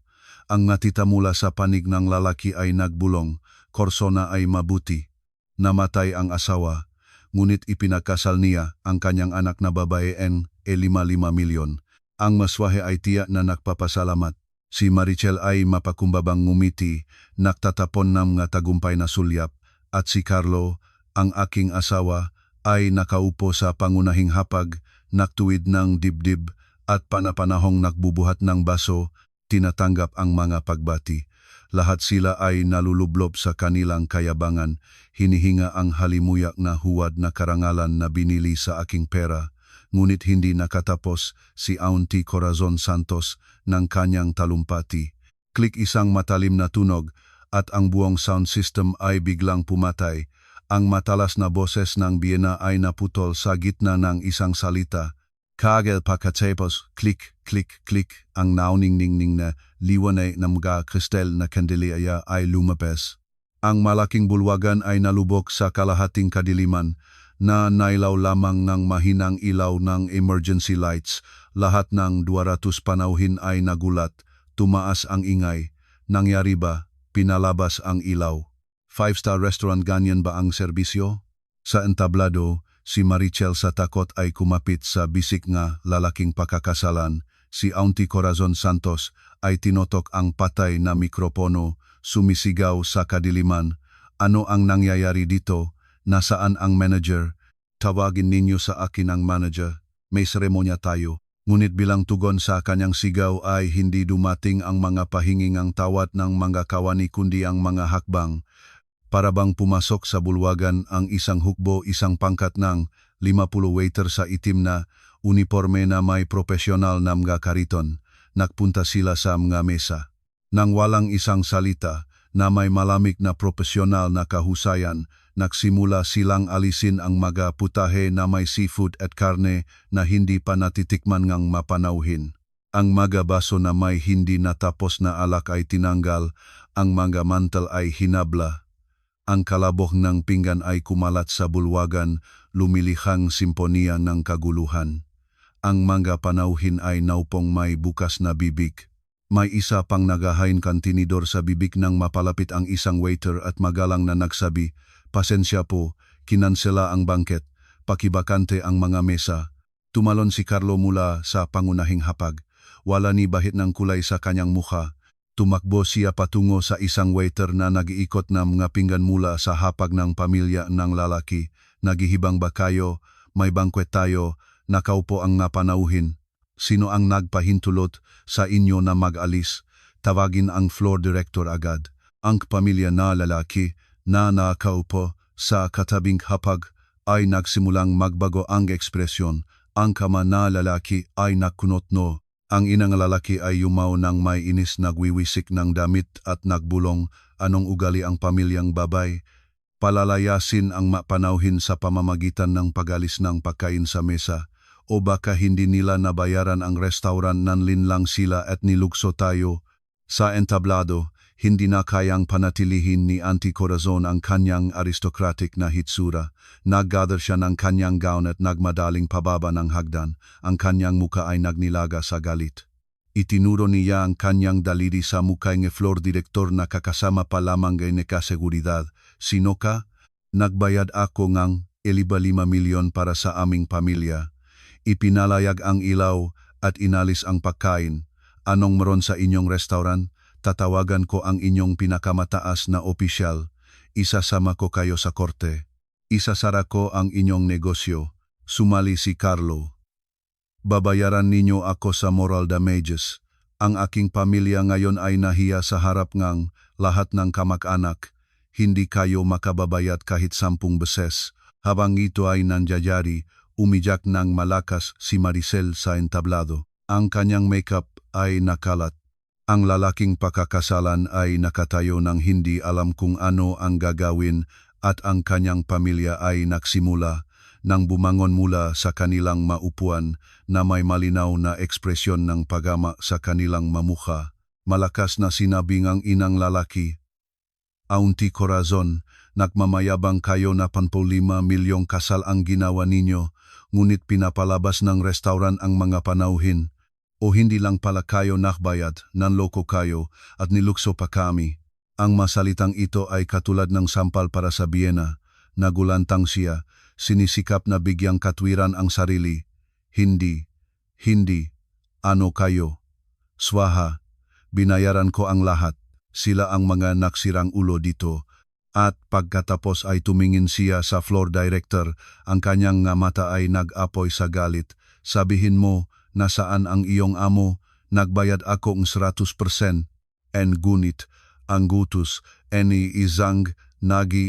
Ang natita mula sa panig ng lalaki ay nagbulong, korsona ay mabuti. Namatay ang asawa, ngunit ipinakasal niya ang kanyang anak na babae ng 55 milyon. Ang maswahe ay tiyak na nagpapasalamat. Si Marichel ay mapakumbabang ngumiti, nagtatapon ng mga tagumpay na sulyap, at si Carlo, ang aking asawa, ay nakaupo sa pangunahing hapag, naktuwid ng dibdib, at panapanahong nagbubuhat ng baso, tinatanggap ang mga pagbati. Lahat sila ay nalulublob sa kanilang kayabangan, hinihinga ang halimuyak na huwad na karangalan na binili sa aking pera, ngunit hindi nakatapos si Auntie Corazon Santos ng kanyang talumpati. Klik isang matalim na tunog at ang buong sound system ay biglang pumatay. Ang matalas na boses ng biyena ay naputol sa gitna ng isang salita. Kagel pagkatapos, klik, klik, klik, ang nauningning na liwanay ng mga kristal na kandelya ay lumabas. Ang malaking bulwagan ay nalubok sa kalahating kadiliman na nailaw lamang ng mahinang ilaw ng emergency lights. Lahat ng 200 panauhin ay nagulat, tumaas ang ingay. Nangyari ba? Pinalabas ang ilaw. 5-star restaurant ganyan ba ang serbisyo? Sa entablado, si Marichel sa takot ay kumapit sa bisik nga lalaking pakakasalan. Si Auntie Corazon Santos ay tinotok ang patay na mikropono, sumisigaw sa kadiliman. Ano ang nangyayari dito? Nasaan ang manager? Tawagin ninyo sa akin ang manager. May seremonya tayo. Ngunit bilang tugon sa kanyang sigaw ay hindi dumating ang mga pahingingang tawat ng mga kawani kundi ang mga hakbang. Para bang pumasok sa bulwagan ang isang hukbo, isang pangkat ng 50 waiter sa itim na uniforme na may profesional na mga kariton. Nagpunta sila sa mga mesa. Nang walang isang salita na may malamig na profesional na kahusayan, nagsimula silang alisin ang mga putahe na may seafood at karne na hindi pa natitikman ngang mapanauhin. Ang mga baso na may hindi natapos na alak ay tinanggal, ang mga mantel ay hinabla. Ang kalabok ng pinggan ay kumalat sa bulwagan, lumilihang simponiya ng kaguluhan. Ang mga panauhin ay naupong may bukas na bibig. May isa pang nagahain kantinidor sa bibig nang mapalapit ang isang waiter at magalang na nagsabi, "Pasensya po, kinansela ang bangket, pakibakante ang mga mesa." Tumalon si Carlo mula sa pangunahing hapag. Wala ni bahit ng kulay sa kanyang mukha. Tumakbo siya patungo sa isang waiter na nag-iikot ng mga pinggan mula sa hapag ng pamilya ng lalaki. "Naghihibang ba kayo? May bangkwet tayo." Nakaupo ang napanauhin. "Sino ang nagpahintulot sa inyo na mag-alis?" Tawagin ang floor director agad. Ang pamilya na lalaki na nakaupo sa katabing hapag ay nagsimulang magbago ang ekspresyon. Ang kama na lalaki ay nakunotno. Ang inang lalaki ay yumaw ng may inis, nagwiwisik ng damit at nagbulong. Anong ugali ang pamilyang babay? Palalayasin ang mapanauhin sa pamamagitan ng pagalis ng pagkain sa mesa. O baka hindi nila nabayaran ang restaurant, nanlinlang sila at nilukso tayo. Sa entablado, hindi na kayang panatilihin ni Auntie Corazon ang kanyang aristocratic na hitsura. Naggather siya ng kanyang gown at nagmadaling pababa ng hagdan. Ang kanyang muka ay nagnilaga sa galit. Itinuro niya ang kanyang daliri sa mukha ng floor director na kakasama pa lamang ng kaseguridad. "Sino ka?" "Nagbayad ako ng 55 milyon para sa aming pamilya. Ipinalayag ang ilaw at inalis ang pagkain. Anong meron sa inyong restaurant? Tatawagan ko ang inyong pinakamataas na opisyal. Isasama ko kayo sa korte. Isasara ko ang inyong negosyo." Sumali si Carlo. "Babayaran ninyo ako sa moral damages. Ang aking pamilya ngayon ay nahiya sa harap ng lahat ng kamag-anak. Hindi kayo makababayad kahit 10 beses." Habang ito ay nangyayari, umiyak ng malakas si Marichel sa entablado. Ang kanyang makeup ay nakalat. Ang lalaking pakakasalan ay nakatayo ng hindi alam kung ano ang gagawin at ang kanyang pamilya ay nagsimula nang bumangon mula sa kanilang maupuan na may malinaw na ekspresyon ng pagama sa kanilang mamukha. Malakas na sinabing ang inang lalaki, "Auntie Corazon, nagmamayabang kayo na 15 milyong kasal ang ginawa ninyo, ngunit pinapalabas ng restauran ang mga panauhin. O hindi lang pala kayo nakbayad, nanloko kayo at nilukso pa kami." Ang masalitang ito ay katulad ng sampal para sa biyena. Nagulantang siya, sinisikap na bigyang katwiran ang sarili. Hindi. Ano kayo? Swaha, binayaran ko ang lahat. Sila ang mga naksirang ulo dito. At pagkatapos ay tumingin siya sa floor director, ang kanyang nga mata ay nag-apoy sa galit. "Sabihin mo, nasaan ang iyong amo? Nagbayad ako ng 100%. Ngunit, ang gutos, nagi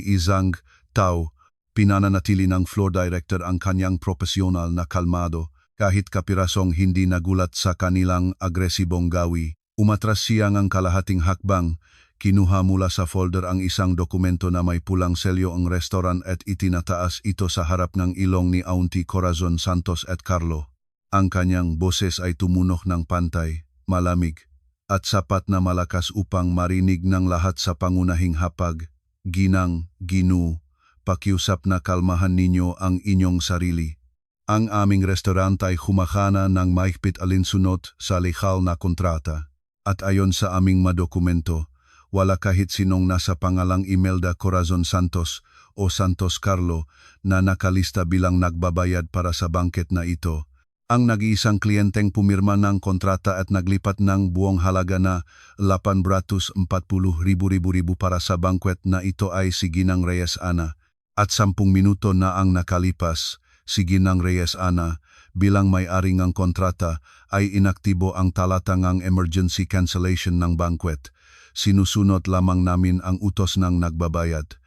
isang tao." Pinananatili ng floor director ang kanyang profesional na kalmado, kahit kapirasong hindi nagulat sa kanilang agresibong gawi. Umatras siya ng kalahating hakbang, kinuha mula sa folder ang isang dokumento na may pulang selyo ang restaurant at itinataas ito sa harap ng ilong ni Auntie Corazon Santos at Carlo. Ang kanyang boses ay tumunok ng pantay, malamig, at sapat na malakas upang marinig ng lahat sa pangunahing hapag. Ginu, pakiusap na kalmahan ninyo ang inyong sarili. Ang aming restaurant ay humakana ng mahigpit alinsunod sa lihal na kontrata. At ayon sa aming madokumento, wala kahit sinong nasa pangalang Imelda Corazon Santos o Santos Carlo na nakalista bilang nagbabayad para sa bangket na ito. Ang nag-iisang kliyenteng pumirma ng kontrata at naglipat ng buong halaga na 840,000 para sa bangkwet na ito ay si Ginang Reyes Ana. At 10 minuto na ang nakalipas, si Ginang Reyes Ana, bilang may-ari ng kontrata, ay inaktibo ang talatangang emergency cancellation ng banquet. Sinusunod lamang namin ang utos ng nagbabayad.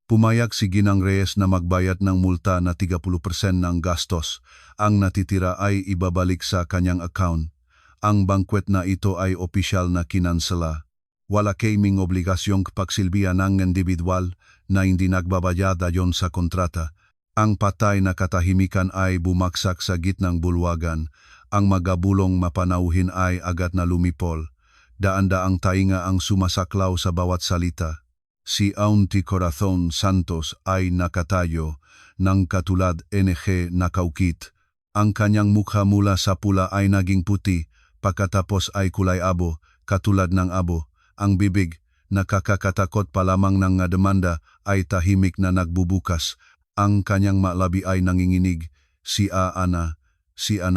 Pumayag si Ginang Reyes na magbayad ng multa na 30% ng gastos. Ang natitira ay ibabalik sa kanyang account. Ang banquet na ito ay opisyal na kinansela. Wala kaming obligasyong pagsilbihan ng individual na hindi nagbabayad ayon sa kontrata. Ang patay na katahimikan ay bumaksak sa gitnang bulwagan. Ang magabulong mapanauhin ay agad na lumipol. Daan-daang tainga ang sumasaklaw sa bawat salita. Si Auntie Corazon Santos ay nakatayo, ng katulad nakaukit. Ang kanyang mukha mula sa pula ay naging puti, pagkatapos ay kulay abo, katulad ng abo. Ang bibig, nakakakatakot pa lamang ng demanda, ay tahimik na nagbubukas. Ang kanyang malabi ay nanginginig. Si Ana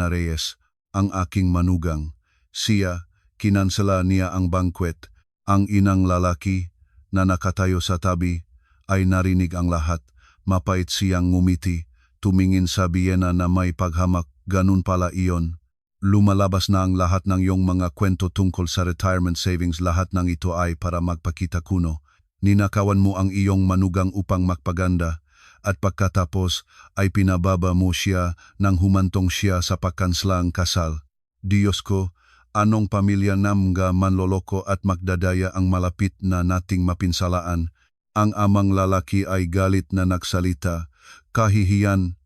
Reyes, ang aking manugang. Siya, kinansela niya ang banquet. Ang inang lalaki, na nakatayo sa tabi, ay narinig ang lahat. Mapait siyang ngumiti, tumingin sa biyena na may paghamak. Ganun pala iyon. Lumalabas na ang lahat ng iyong mga kwento tungkol sa retirement savings. Lahat ng ito ay para magpakita kuno. Ninakawan mo ang iyong manugang upang magpaganda. At pagkatapos ay pinababa mo siya nang humantong siya sa pagkanslang kasal. Diyos ko, anong pamilya namga manloloko at magdadaya ang malapit na nating mapinsalaan. Ang amang lalaki ay galit na nagsalita. Kahihiyan,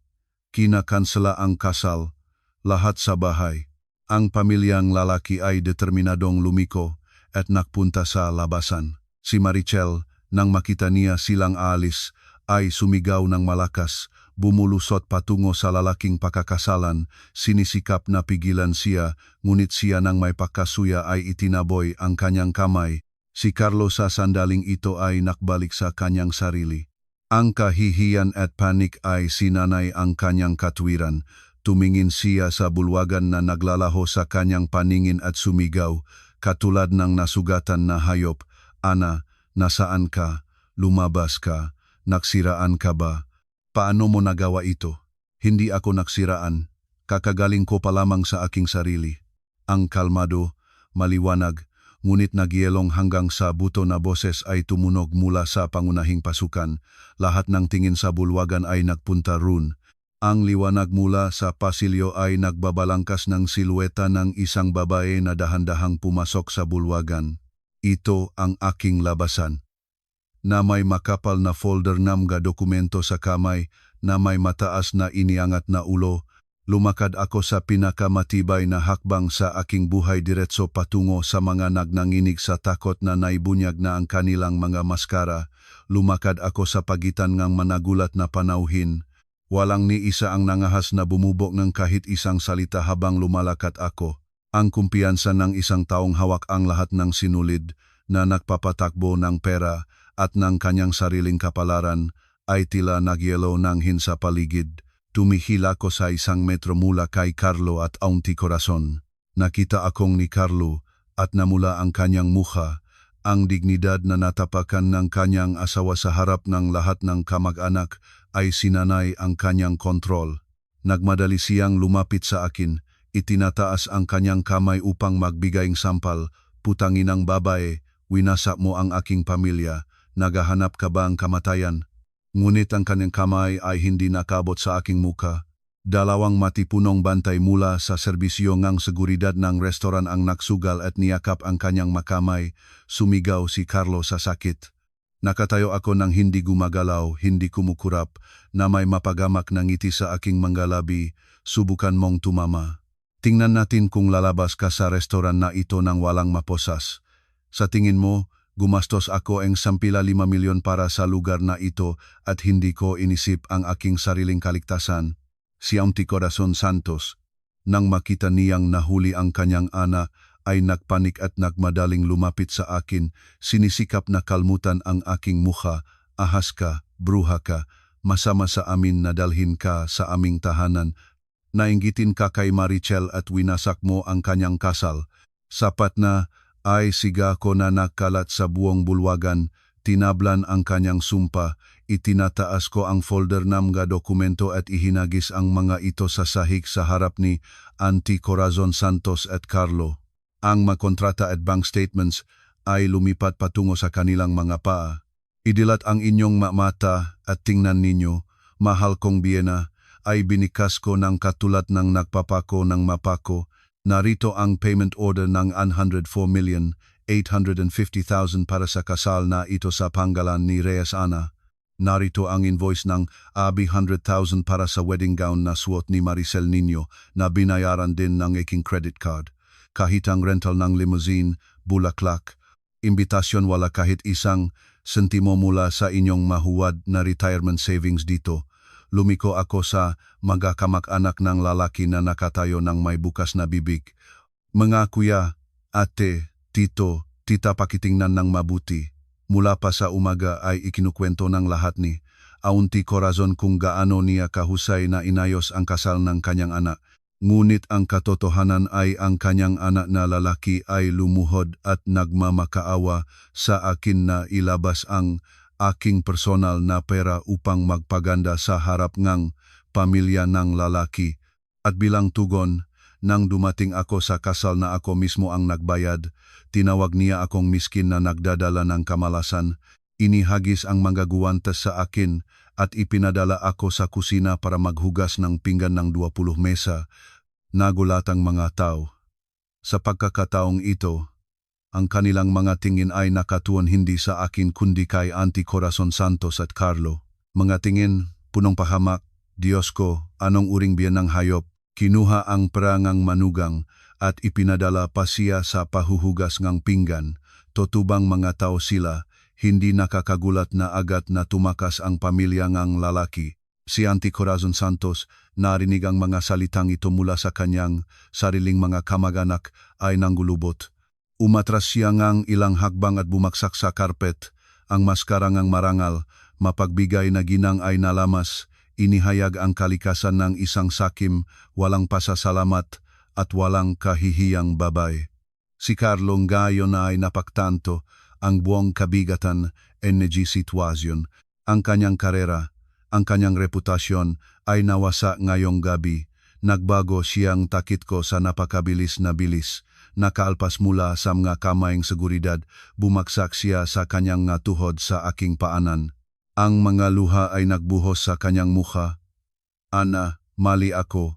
kinakansela ang kasal, lahat sa bahay. Ang pamilyang lalaki ay determinadong lumiko at nagpunta sa labasan. Si Marichel, nang makita niya silang aalis, ay sumigaw ng malakas, bumulusot patungo sa lalaking pakakasalan. Sinisikap na pigilan siya, ngunit siya nang may pakasuya ay itinaboy ang kanyang kamay. Si Carlo sa sandaling ito ay nakbalik sa kanyang sarili. Ang kahihiyan at panik ay sinanay ang kanyang katwiran. Tumingin siya sa bulwagan na naglalaho sa kanyang paningin at sumigaw, katulad ng nasugatan na hayop. "Ana, nasaan ka? Lumabas ka. Naksiraan ka ba? Paano mo nagawa ito?" "Hindi ako naksiraan. Kakagaling ko pa lamang sa aking sarili." Ang kalmado, maliwanag, ngunit nagyelong hanggang sa buto na boses ay tumunog mula sa pangunahing pasukan. Lahat ng tingin sa bulwagan ay nagpunta roon. Ang liwanag mula sa pasilyo ay nagbabalangkas ng silueta ng isang babae na dahan-dahang pumasok sa bulwagan. Ito ang aking labasan. Na may makapal na folder ng mga dokumento sa kamay, na may mataas na iniangat na ulo, lumakad ako sa pinakamatibay na hakbang sa aking buhay diretso patungo sa mga nagnanginig sa takot na naibunyag na ang kanilang mga maskara. Lumakad ako sa pagitan ng managulat na panauhin. Walang ni isa ang nangahas na bumubok ng kahit isang salita habang lumalakad ako. Ang kumpiyansa ng isang taong hawak ang lahat ng sinulid na nagpapatakbo ng pera at ng kanyang sariling kapalaran ay tila nagyelo ng hinsa paligid. Tumihil ako sa 1 metro mula kay Carlo at Auntie Corazon. Nakita akong ni Carlo at namula ang kanyang mukha, ang dignidad na natapakan ng kanyang asawa sa harap ng lahat ng kamag-anak ay sinanay ang kanyang kontrol. Nagmadali siyang lumapit sa akin, itinataas ang kanyang kamay upang magbigay ng sampal. Putanginang babae, winasak mo ang aking pamilya, naghahanap ka ba ang kamatayan? Ngunit ang kanyang kamay ay hindi nakabot sa aking muka. Dalawang matipunong bantay mula sa serbisyo ng seguridad ng restoran ang naksugal at niyakap ang kanyang makamay. Sumigaw si Carlo sa sakit. Nakatayo ako ng hindi gumagalaw, hindi kumukurap, na may mapagamak na ngiti sa aking mga labi. Subukan mong tumama. Tingnan natin kung lalabas ka sa restoran na ito nang walang maposas. Sa tingin mo, gumastos ako ang 15 milyon para sa lugar na ito at hindi ko inisip ang aking sariling kaligtasan. Si Auntie Corazon Santos, nang makita niyang nahuli ang kanyang ana, ay nagpanik at nagmadaling lumapit sa akin. Sinisikap na kalmutan ang aking mukha. Ahas ka, bruha ka, masama sa amin na dalhin ka sa aming tahanan. Nainggitin ka kay Marichel at winasak mo ang kanyang kasal. Sapat na, ay siga ko na nakalat sa buong bulwagan. Tinablan ang kanyang sumpa. Itinataas ko ang folder ng mga dokumento at ihinagis ang mga ito sa sahig sa harap ni Auntie Corazon Santos at Carlo. Ang makontrata at bank statements ay lumipat patungo sa kanilang mga paa. Idilat ang inyong mata at tingnan ninyo, mahal kong biyena, ay binikas ko ng katulad ng nagpapako ng mapako. Narito ang payment order ng 104,850,000 para sa kasal na ito sa panggalan ni Reyes Ana. Narito ang invoice ng 100,000 para sa wedding gown na suot ni Maricel Nino na binayaran din ng aking credit card. Kahit ang rental ng limousine, bulaklak, imbitasyon wala kahit isang sentimo mula sa inyong mahuwad na retirement savings dito. Lumiko ako sa mga kamag-anak ng lalaki na nakatayo ng may bukas na bibig. Mga kuya, ate, tito, tita, pakitingnan ng mabuti. Mula pa sa umaga ay ikinukwento ng lahat ni Auntie Corazon kung gaano niya kahusay na inayos ang kasal ng kanyang anak. Ngunit ang katotohanan ay ang kanyang anak na lalaki ay lumuhod at nagmamakaawa sa akin na ilabas ang aking personal na pera upang magpaganda sa harap ng pamilya ng lalaki. At bilang tugon, nang dumating ako sa kasal na ako mismo ang nagbayad, tinawag niya akong miskin na nagdadala ng kamalasan. Inihagis ang mga guwantes sa akin at ipinadala ako sa kusina para maghugas ng pinggan ng 20 mesa. Nagulat ang mga tao. Sa pagkakataong ito, ang kanilang mga tingin ay nakatuon hindi sa akin kundi kay Auntie Corazon Santos at Carlo. Mga tingin, punong pahamak, Diyos ko, anong uring biyan ng hayop? Kinuha ang perangang manugang at ipinadala pa siya sa pahuhugas ng pinggan. Totubang mga tao sila, hindi nakakagulat na agad na tumakas ang pamilya ng lalaki. Si Auntie Corazon Santos, narinig ang mga salitang ito mula sa kanyang sariling mga kamag-anak ay nanggulubot. Umatras siya ngang ilang hakbang at bumaksak sa karpet. Ang maskara ngang marangal, mapagbigay na ginang ay nalamas. Inihayag ang kalikasan ng isang sakim, walang pasasalamat at walang kahihiyang babae. Si Carlo ngayon ay napaktanto ang buong kabigatan energy sitwasyon. Ang kanyang karera, ang kanyang reputasyon ay nawasa ngayong gabi. Nagbago siyang takit ko sa napakabilis na bilis. Nakaalpas mula sa mga kamayng seguridad, bumagsak siya sa kanyang tuhod sa aking paanan. Ang mga luha ay nagbuhos sa kanyang mukha. Ana, mali ako.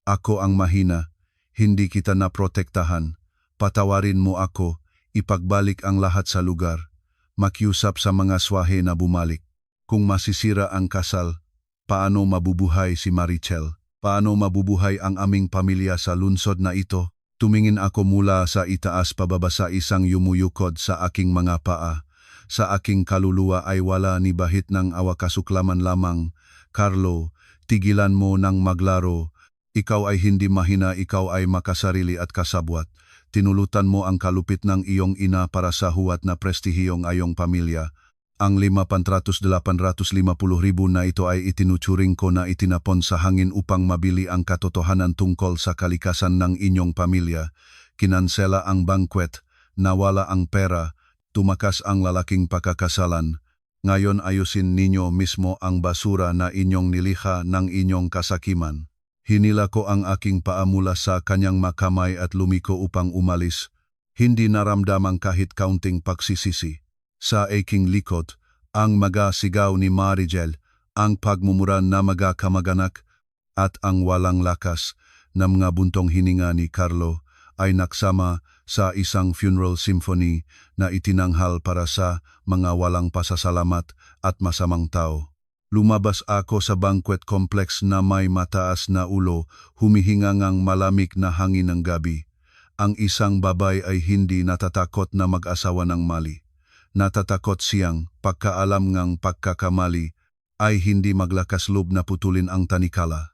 Ako ang mahina. Hindi kita naprotektahan. Patawarin mo ako. Ipagbalik ang lahat sa lugar. Makiusap sa mga swahe na bumalik. Kung masisira ang kasal, paano mabubuhay si Marichel? Paano mabubuhay ang aming pamilya sa lunsod na ito? Tumingin ako mula sa itaas pababa sa isang yumuyukod sa aking mga paa. Sa aking kaluluwa ay wala ni bahit ng awakasuklaman lamang. Carlo, tigilan mo ng maglaro. Ikaw ay hindi mahina, ikaw ay makasarili at kasabwat. Tinulutan mo ang kalupit ng iyong ina para sa huwat na prestihiyong ayong pamilya. Ang 500,850,000 na ito ay itinuturing ko na itinapon sa hangin upang mabili ang katotohanan tungkol sa kalikasan ng inyong pamilya. Kinansela ang banquet, nawala ang pera, tumakas ang lalaking pakakasalan. Ngayon ayusin ninyo mismo ang basura na inyong nilikha ng inyong kasakiman. Hinila ko ang aking paa mula sa kanyang makamay at lumiko upang umalis. Hindi naramdamang kahit kaunting pagsisisi. Sa aking likod, ang magasigaw ni Marichel, ang pagmumura na magakamaganak, at ang walang lakas na mga buntong hininga ni Carlo ay naksama sa isang funeral symphony na itinanghal para sa mga walang pasasalamat at masamang tao. Lumabas ako sa banquet complex na may mataas na ulo, humihingangang malamig na hangin ng gabi. Ang isang babay ay hindi natatakot na mag-asawa ng mali. Natatakot siyang pagkaalam ngang pagkakamali ay hindi maglakas loob na putulin ang tanikala.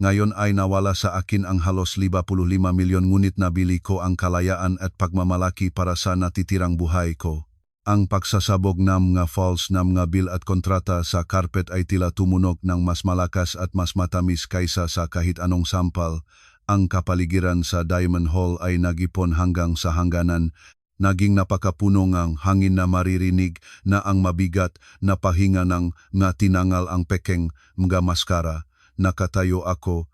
Ngayon ay nawala sa akin ang halos 55 milyon ngunit nabili ko ang kalayaan at pagmamalaki para sa natitirang buhay ko. Ang pagsasabog ng mga false na mga bill at kontrata sa carpet ay tila tumunog ng mas malakas at mas matamis kaysa sa kahit anong sampal. Ang kapaligiran sa Diamond Hall ay nagipon hanggang sa hangganan. Naging napakapuno ngang hangin na maririnig na ang mabigat na pahinga ng nga tinangal ang pekeng mga maskara. Nakatayo ako,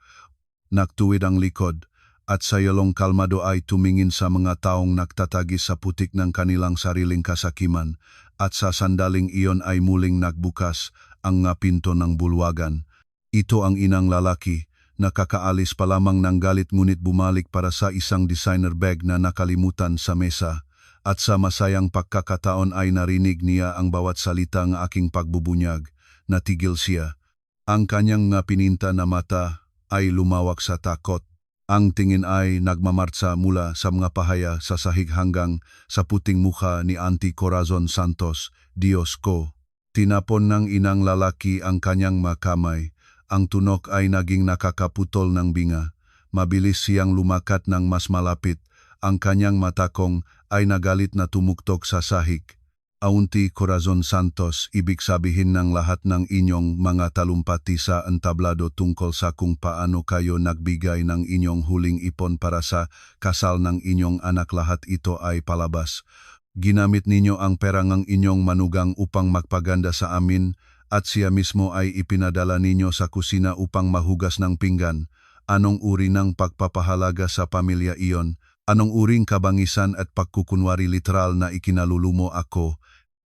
nagtuwid ang likod, at sa yalong kalmado ay tumingin sa mga taong nagtatagis sa putik ng kanilang sariling kasakiman, at sa sandaling iyon ay muling nagbukas ang nga pinto ng bulwagan. Ito ang inang lalaki, nakakaalis pa lamang ng galit ngunit bumalik para sa isang designer bag na nakalimutan sa mesa, at sa masayang pagkakataon ay narinig niya ang bawat salita ng aking pagbubunyag. Natigil siya. Ang kanyang nga pininta na mata ay lumawak sa takot. Ang tingin ay nagmamartsa mula sa mga pahaya sa sahig hanggang sa puting mukha ni Auntie Corazon Santos. Diyos ko! Tinapon ng inang lalaki ang kanyang makamay. Ang tunok ay naging nakakaputol ng binga. Mabilis siyang lumakat ng mas malapit. Ang kanyang matakong ay nagalit na tumuktok sa sahig. Auntie Corazon Santos, ibig sabihin ng lahat ng inyong mga talumpati sa entablado tungkol sa kung paano kayo nagbigay ng inyong huling ipon para sa kasal ng inyong anak, lahat ito ay palabas. Ginamit ninyo ang pera ng inyong manugang upang magpaganda sa amin at siya mismo ay ipinadala ninyo sa kusina upang mahugas ng pinggan. Anong uri ng pagpapahalaga sa pamilya iyon? Anong uring kabangisan at pagkukunwari literal na ikinalulumo ako?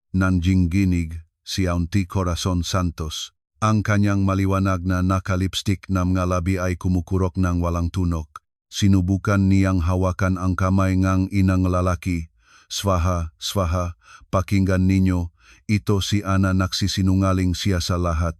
Nanjingginig si Auntie Corazon Santos. Ang kanyang maliwanag na nakalipstick na mga labi ay kumukurok ng walang tunok. Sinubukan niyang hawakan ang kamay ng inang lalaki. Swaha, swaha, pakinggan ninyo, ito si Ana, nagsisinungaling siya sa lahat.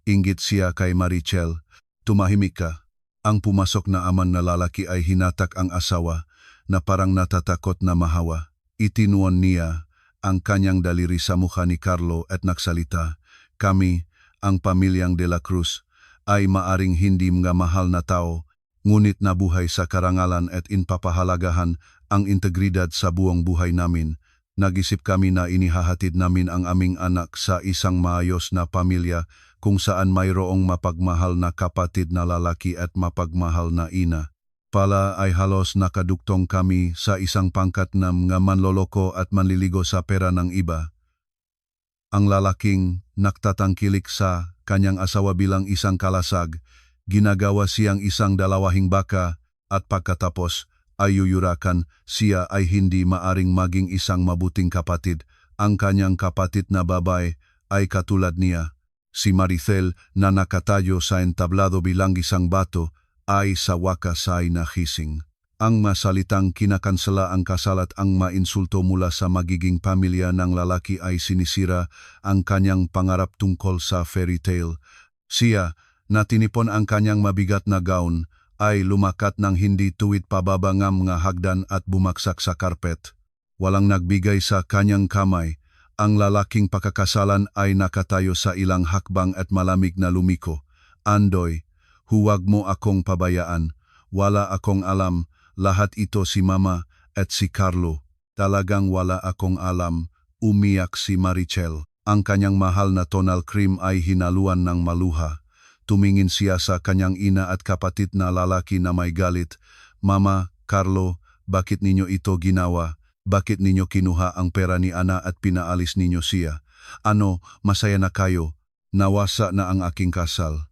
Inggit siya kay Marichel. Tumahimik ka. Ang pumasok na aman na lalaki ay hinatak ang asawa na parang natatakot na mahawa. Itinuon niya ang kanyang daliri sa mukha ni Carlo at nagsalita, "Kami, ang pamilyang De la Cruz, ay maaring hindi mga mahal na tao, ngunit nabuhay sa karangalan at inpapahalagahan ang integridad sa buong buhay namin. Nag-isip kami na inihahatid namin ang aming anak sa isang maayos na pamilya kung saan mayroong mapagmahal na kapatid na lalaki at mapagmahal na ina. Pala ay halos nakaduktong kami sa isang pangkat na mga manloloko at manliligo sa pera ng iba." Ang lalaking nagtatangkilik sa kanyang asawa bilang isang kalasag, ginagawa siyang isang dalawahing baka at pagkatapos ay yuyurakan siya ay hindi maaring maging isang mabuting kapatid. Ang kanyang kapatid na babae ay katulad niya. Si Maricel na nakatayo sa entablado bilang isang bato ay sa wakas ay nahising. Ang masalitang kinakansela ang kasal at ang mainsulto mula sa magiging pamilya ng lalaki ay sinisira ang kanyang pangarap tungkol sa fairy tale. Siya, na tinipon ang kanyang mabigat na gown, ay lumakat ng hindi tuwid pababa ng mga hagdan at bumaksak sa karpet. Walang nagbigay sa kanyang kamay. Ang lalaking pakakasalan ay nakatayo sa ilang hakbang at malamig na lumiko. Andoy, huwag mo akong pabayaan. Wala akong alam. Lahat ito si Mama at si Carlo. Talagang wala akong alam. Umiyak si Maricel. Ang kanyang mahal na tonal cream ay hinaluan ng maluha. Tumingin siya sa kanyang ina at kapatid na lalaki na may galit. Mama, Carlo, bakit ninyo ito ginawa? Bakit ninyo kinuha ang pera ni Ana at pinaalis ninyo siya? Ano, masaya na kayo? Nawasa na ang aking kasal.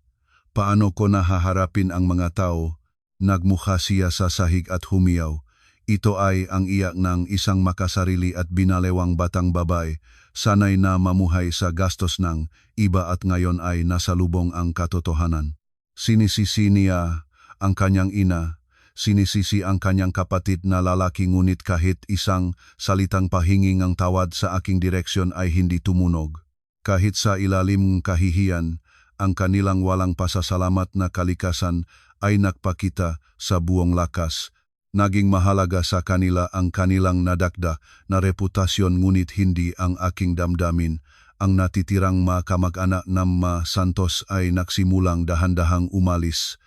Paano ko nahaharapin ang mga tao? Nagmukha siya sa sahig at humiyaw. Ito ay ang iyak ng isang makasarili at binalewang batang babae, sanay na mamuhay sa gastos ng iba at ngayon ay nasalubong ang katotohanan. Sinisisi niya ang kanyang ina, sinisisi ang kanyang kapatid na lalaki ngunit kahit isang salitang pahingi ng tawad sa aking direksyon ay hindi tumunog. Kahit sa ilalim ng kahihiyan, ang kanilang walang pasasalamat na kalikasan ay nagpakita sa buong lakas. Naging mahalaga sa kanila ang kanilang nadakda na reputasyon ngunit hindi ang aking damdamin. Ang natitirang mga kamag-anak ng mga Santos ay nagsimulang dahan-dahang umalis.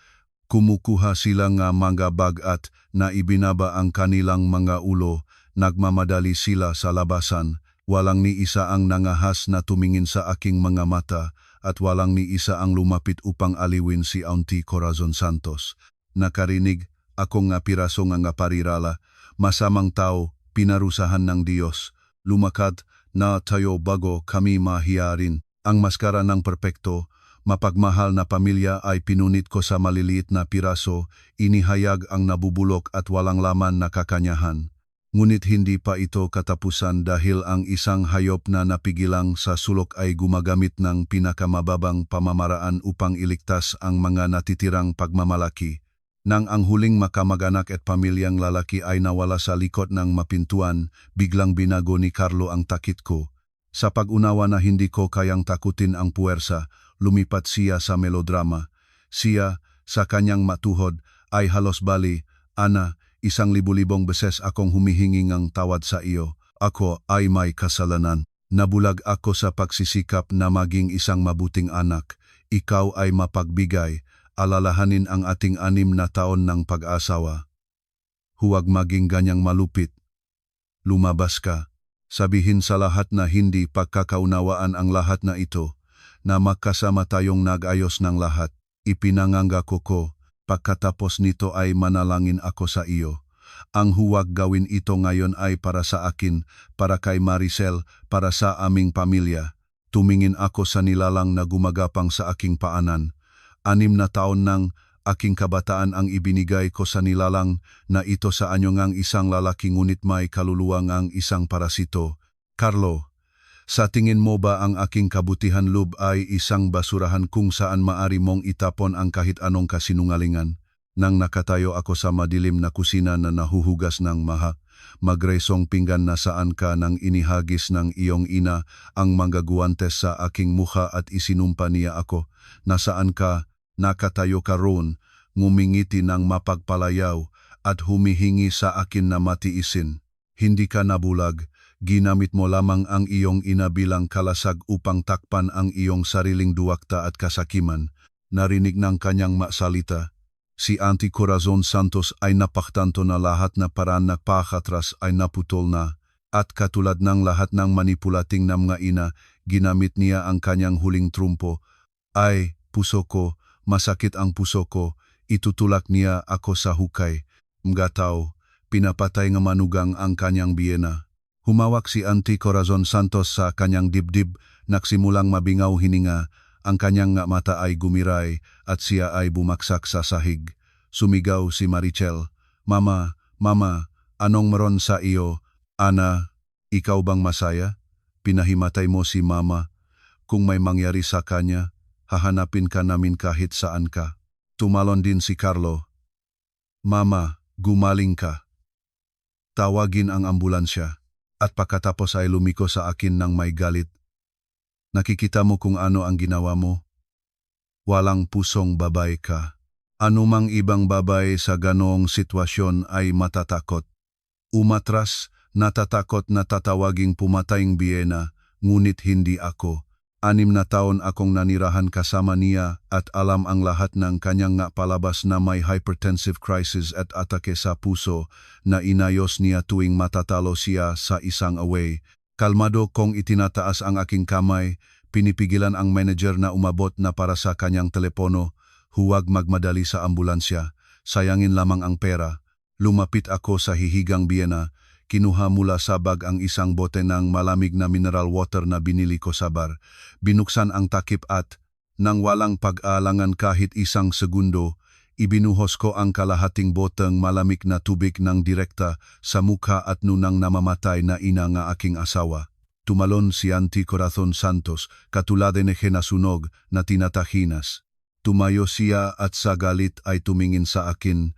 Kumukuha sila ng mga bag at naibinaba ang kanilang mga ulo. Nagmamadali sila sa labasan. Walang ni isa ang nangahas na tumingin sa aking mga mata at walang ni isa ang lumapit upang aliwin si Auntie Corazon Santos. Nakarinig ako nga piraso nga parirala, masamang tao, pinarusahan ng Diyos. Lumakad na tayo bago kami mahiyarin. Ang maskara ng perpekto, mapagmahal na pamilya ay pinunit ko sa maliliit na piraso, inihayag ang nabubulok at walang laman na kakanyahan. Ngunit hindi pa ito katapusan dahil ang isang hayop na napigilang sa sulok ay gumagamit ng pinakamababang pamamaraan upang iligtas ang mga natitirang pagmamalaki. Nang ang huling makamag-anak at pamilyang lalaki ay nawala sa likod ng mapintuan, biglang binago ni Carlo ang takit ko. Sa pag-unawa na hindi ko kayang takutin ang puwersa, lumipat siya sa melodrama. Siya, sa kanyang matuhod, ay halos bali, Ana, 1,000 beses akong humihingi ng tawad sa iyo. Ako ay may kasalanan. Nabulag ako sa pagsisikap na maging isang mabuting anak. Ikaw ay mapagbigay. Alalahanin ang ating 6 na taon ng pag-asawa. Huwag maging ganyang malupit. Lumabas ka. Sabihin sa lahat na hindi pagkakaunawaan ang lahat na ito, na magkasama tayong nag-ayos ng lahat. Ipinangangako ko. Pagkatapos nito ay manalangin ako sa iyo. Ang huwag gawin ito ngayon ay para sa akin, para kay Maricel, para sa aming pamilya. Tumingin ako sa nilalang na gumagapang sa aking paanan. 6 na taon nang aking kabataan ang ibinigay ko sa nilalang na ito sa anyo ngang isang lalaki ngunit may kaluluwa ngang isang parasito. Carlo, sa tingin mo ba ang aking kabutihan loob ay isang basurahan kung saan maari mong itapon ang kahit anong kasinungalingan? Nang nakatayo ako sa madilim na kusina na nahuhugas ng magresong pinggan na saan ka nang inihagis ng iyong ina ang mga guwantes sa aking mukha at isinumpa niya ako, nasaan ka, nakatayo ka roon, ngumingiti ng mapagpalayaw at humihingi sa akin na matiisin. Hindi ka nabulag. Ginamit mo lamang ang iyong ina bilang kalasag upang takpan ang iyong sariling duwakta at kasakiman. Narinig ng kanyang masalita. Si Auntie Corazon Santos ay napaktanto na lahat na paraan na pakatras ay naputol na. At katulad ng lahat ng manipulating na mga ina, ginamit niya ang kanyang huling trumpo. Ay, puso ko, masakit ang puso ko, itutulak niya ako sa hukay. Mga tao, pinapatay ng manugang ang kanyang biyena. Humawak si Auntie Corazon Santos sa kanyang dibdib, nagsimulang mabingaw hininga, ang kanyang mata ay gumiray at siya ay bumaksak sa sahig. Sumigaw si Maricel, Mama, Mama, anong meron sa iyo? Ana, ikaw bang masaya? Pinahimatay mo si Mama. Kung may mangyari sa kanya, hahanapin ka namin kahit saan ka. Tumalon din si Carlo. Mama, gumaling ka. Tawagin ang ambulansya. At pagkatapos ay lumiko sa akin ng may galit. Nakikita mo kung ano ang ginawa mo? Walang pusong babae ka. Anumang ibang babae sa ganoong sitwasyon ay matatakot. Umatras, natatakot na tatawaging pumatayng biyena, ngunit hindi ako. 6 na taon akong nanirahan kasama niya at alam ang lahat ng kanyang nga palabas na may hypertensive crisis at atake sa puso na inayos niya tuwing matatalo siya sa isang away. Kalmado kong itinataas ang aking kamay, pinipigilan ang manager na umabot na para sa kanyang telepono. Huwag magmadali sa ambulansya, sayangin lamang ang pera. Lumapit ako sa hihigang biyena, kinuha mula sa bag ang isang bote ng malamig na mineral water na binili ko sa bar. Binuksan ang takip at, nang walang pag-aalangan kahit isang segundo, ibinuhos ko ang kalahating boteng malamig na tubig ng direkta sa mukha at nunang namamatay na ina nga aking asawa. Tumalon si Auntie Corazon Santos, katulad ni nasunog na tinatahinas. Tumayo siya at sa galit ay tumingin sa akin.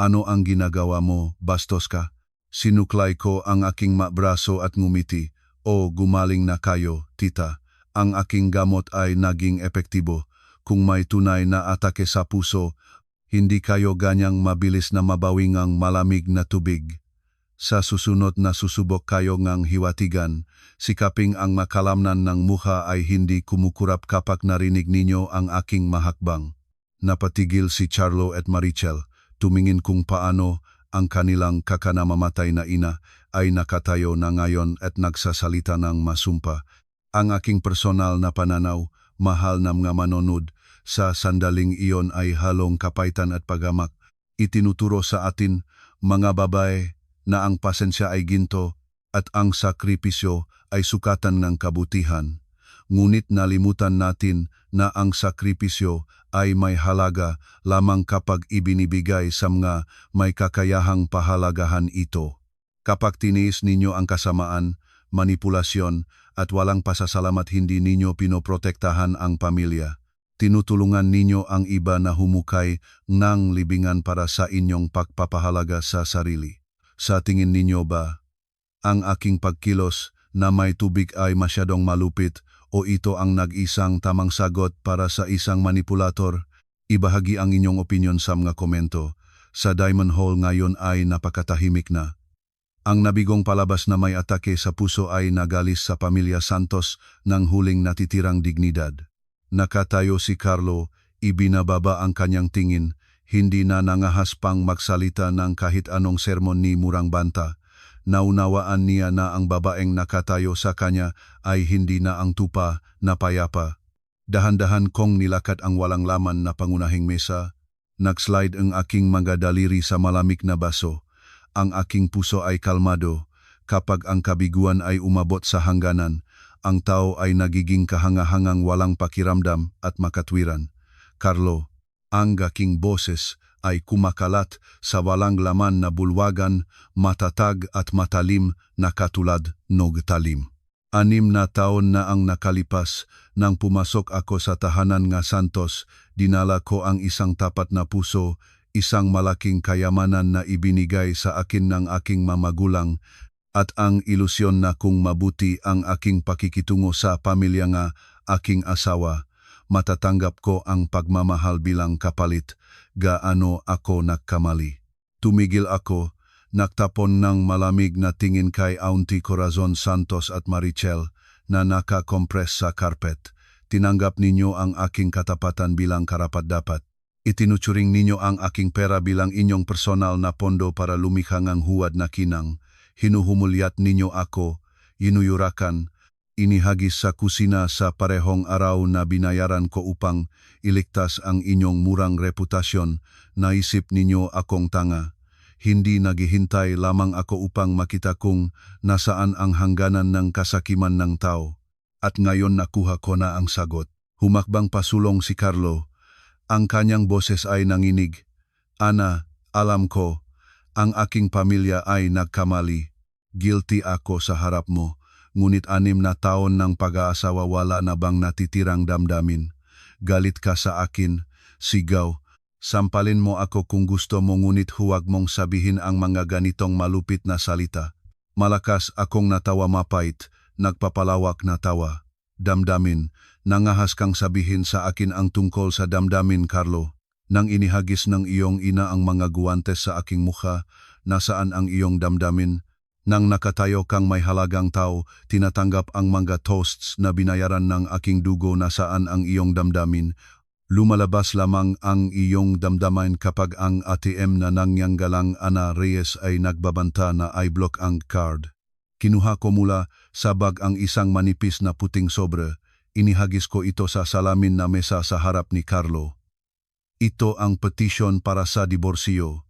Ano ang ginagawa mo, bastos ka? Sinuklay ko ang aking braso at ngumiti. O, gumaling na kayo, tita. Ang aking gamot ay naging epektibo. Kung may tunay na atake sa puso, hindi kayo ganyang mabilis na mabawing ang malamig na tubig. Sa susunod na susubok kayo ngang hiwatigan, sikaping ang makalamnan ng mukha ay hindi kumukurap kapag narinig ninyo ang aking mahakbang. Napatigil si Charlo at Marichel, tumingin kung paano ang kanilang kakanamamatay na ina ay nakatayo na ngayon at nagsasalita ng masumpa. Ang aking personal na pananaw, mahal na mga manonood, sa sandaling iyon ay halong kapaitan at pagamak. Itinuturo sa atin, mga babae, na ang pasensya ay ginto at ang sakripisyo ay sukatan ng kabutihan. Ngunit nalimutan natin na ang sakripisyo ay may halaga lamang kapag ibinibigay sa mga may kakayahang pahalagahan ito. Kapag tiniis ninyo ang kasamaan, manipulasyon at walang pasasalamat, hindi ninyo pinoprotektahan ang pamilya. Tinutulungan ninyo ang iba na humukay ng libingan para sa inyong pagpapahalaga sa sarili. Sa tingin ninyo ba, ang aking pagkilos na may tubig ay masyadong malupit o ito ang nag-isang tamang sagot para sa isang manipulator? Ibahagi ang inyong opinyon sa mga komento. Sa Diamond Hall ngayon ay napakatahimik na. Ang nabigong palabas na may atake sa puso ay nagalis sa pamilya Santos ng huling natitirang dignidad. Nakatayo si Carlo, ibinababa ang kanyang tingin, hindi na nangahas pang magsalita ng kahit anong sermon ni Murang Banta. Naunawaan niya na ang babaeng nakatayo sa kanya ay hindi na ang tupa na payapa. Dahan-dahan kong nilakat ang walang laman na pangunahing mesa. Nagslide ang aking mga daliri sa malamig na baso. Ang aking puso ay kalmado. Kapag ang kabiguan ay umabot sa hangganan, ang tao ay nagiging kahangahangang walang pakiramdam at makatwiran. Carlo, ang aking boses ay kumakalat sa walang laman na bulwagan, matatag at matalim na katulad nog talim. 6 na taon na ang nakalipas nang pumasok ako sa tahanan nga Santos, dinala ko ang isang tapat na puso, isang malaking kayamanan na ibinigay sa akin ng aking mamagulang, at ang ilusyon na kung mabuti ang aking pakikitungo sa pamilya nga aking asawa, matatanggap ko ang pagmamahal bilang kapalit. Gaano ako nagkamali. Tumigil ako, nagtapon ng malamig na tingin kay Auntie Corazon Santos at Marichel na nakakompres sa carpet. Tinanggap ninyo ang aking katapatan bilang karapat-dapat. Itinuturing ninyo ang aking pera bilang inyong personal na pondo para lumikha ng huwad na kinang. Hinuhumulyat ninyo ako, inuyurakan, inihagis sa kusina sa parehong araw na binayaran ko upang iligtas ang inyong murang reputasyon. Naisip ninyo akong tanga. Hindi naghihintay lamang ako upang makita kung nasaan ang hangganan ng kasakiman ng tao. At ngayon nakuha ko na ang sagot. Humakbang pasulong si Carlo. Ang kanyang boses ay nanginig. Ana, alam ko, ang aking pamilya ay nagkamali. Guilty ako sa harap mo. ngunit 6 na taon ng pag-aasawa wala na bang natitirang damdamin? Galit ka sa akin, sigaw. Sampalin mo ako kung gusto mo ngunit huwag mong sabihin ang mga ganitong malupit na salita. Malakas akong natawa mapait, nagpapalawak na tawa. Damdamin, nangahas kang sabihin sa akin ang tungkol sa damdamin, Carlo. Nang inihagis ng iyong ina ang mga guwantes sa aking mukha, nasaan ang iyong damdamin? Nang nakatayo kang may halagang tao, tinatanggap ang mga toasts na binayaran ng aking dugo, nasaan ang iyong damdamin? Lumalabas lamang ang iyong damdamin kapag ang ATM na nangyanggalang Ana Reyes ay nagbabanta na i-block ang card. Kinuha ko mula sa bag ang isang manipis na puting sobre. Inihagis ko ito sa salamin na mesa sa harap ni Carlo. Ito ang petisyon para sa diborsyo.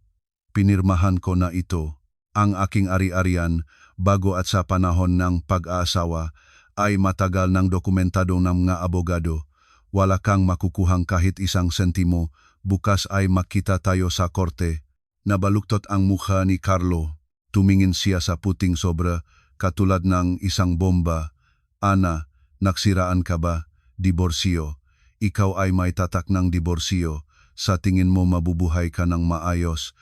Pinirmahan ko na ito. Ang aking ari-arian, bago at sa panahon ng pag-aasawa, ay matagal ng dokumentado ng mga abogado. Wala kang makukuhang kahit isang sentimo, bukas ay makita tayo sa korte. Nabaluktot ang mukha ni Carlo. Tumingin siya sa puting sobre, katulad ng isang bomba. Ana, nagsiraan ka ba? Diborsyo. Ikaw ay may tatak ng diborsyo. Sa tingin mo mabubuhay ka ng maayos.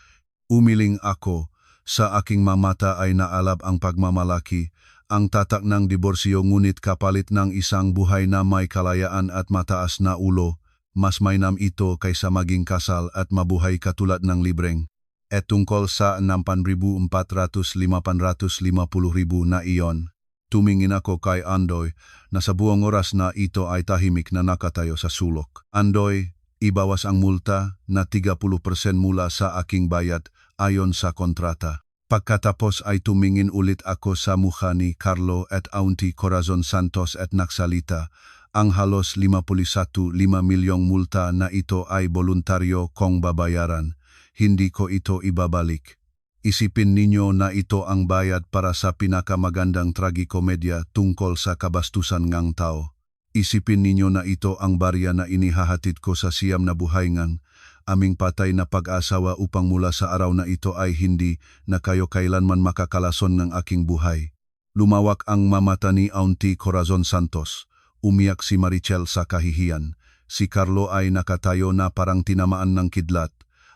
Umiling ako. Sa aking mamata ay naalab ang pagmamalaki. Ang tatak ng diborsyo ngunit kapalit ng isang buhay na may kalayaan at mataas na ulo, mas mainam ito kaysa maging kasal at mabuhay katulad ng libreng. At tungkol sa 6,400-850,000 na iyon, tumingin ako kay Andoy na sa buong oras na ito ay tahimik na nakatayo sa sulok. Andoy, ibawas ang multa na 30% mula sa aking bayad ayon sa kontrata. Pagkatapos ay tumingin ulit ako sa mukha ni Carlo at Auntie Corazon Santos at nagsalita. Ang halos 51.5 milyong multa na ito ay voluntaryo kong babayaran. Hindi ko ito ibabalik. Isipin ninyo na ito ang bayad para sa pinakamagandang tragikomedya tungkol sa kabastusan ng tao. Isipin ninyo na ito ang barya na inihahatid ko sa siyam na buhay ng aming patay na pag-asawa upang mula sa araw na ito ay hindi na kayo kailanman makakalason ng aking buhay. Lumawak ang mamata ni Auntie Corazon Santos. Umiyak si Marichel sa kahihiyan. Si Carlo ay nakatayo na parang tinamaan ng kidlat.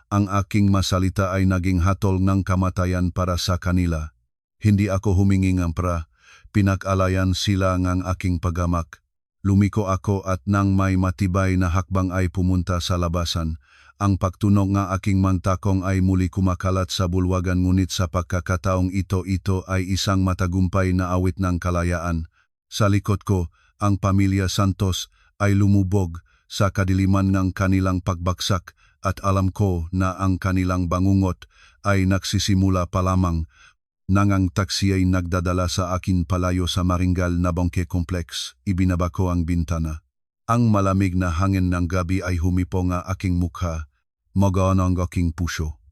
Ang aking masalita ay naging hatol ng kamatayan para sa kanila. Hindi ako humingi ng pra. Pinag-alayan sila ng aking pagamak. Lumiko ako at nang may matibay na hakbang ay pumunta sa labasan. Ang pagtunog ng aking mantakong ay muli kumakalat sa bulwagan ngunit sa pagkakataong ito ay isang matagumpay na awit ng kalayaan. Sa likod ko, ang pamilya Santos ay lumubog sa kadiliman ng kanilang pagbaksak at alam ko na ang kanilang bangungot ay nagsisimula pa lamang nang ang taksi ay nagdadala sa akin palayo sa maringgal na bangke complex. Ibinaba ko ang bintana. Ang malamig na hangin ng gabi ay humipo ng aking mukha, magaan ang aking puso.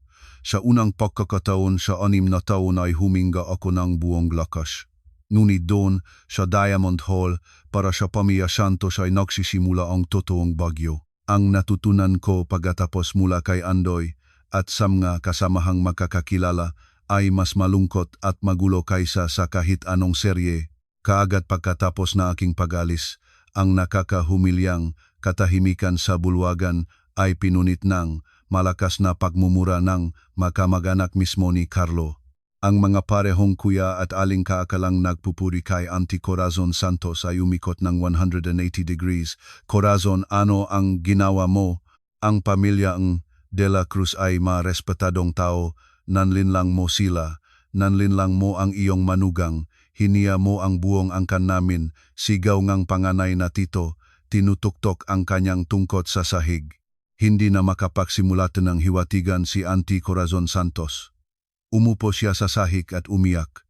Sa unang pagkakataon sa 6 na taon ay huminga ako ng buong lakas. Ngunit doon, sa Diamond Hall, para sa pamilya Santos ay nagsisimula ang totoong bagyo. Ang natutunan ko pagkatapos mula kay Andoy at sa mga kasamahang makakakilala ay mas malungkot at magulo kaysa sa kahit anong serye. Kaagad pagkatapos na aking pag-alis, ang nakakahumilyang katahimikan sa bulwagan ay pinunit ng malakas na pagmumura ng makamag-anak mismo ni Carlo. Ang mga parehong kuya at aling kaakalang nagpupuri kay Auntie Corazon Santos ay umikot ng 180 degrees. Corazon, ano ang ginawa mo? Ang pamilyang De La Cruz ay marespetadong tao. Nanlinlang mo sila. Nanlinlang mo ang iyong manugang. Hiniya mo ang buong angkan namin, sigaw ngang panganay na tito, tinutuktok ang kanyang tungkot sa sahig. Hindi na makapagsimulatan ng hiwatigan si Auntie Corazon Santos. Umupo siya sa sahig at umiyak.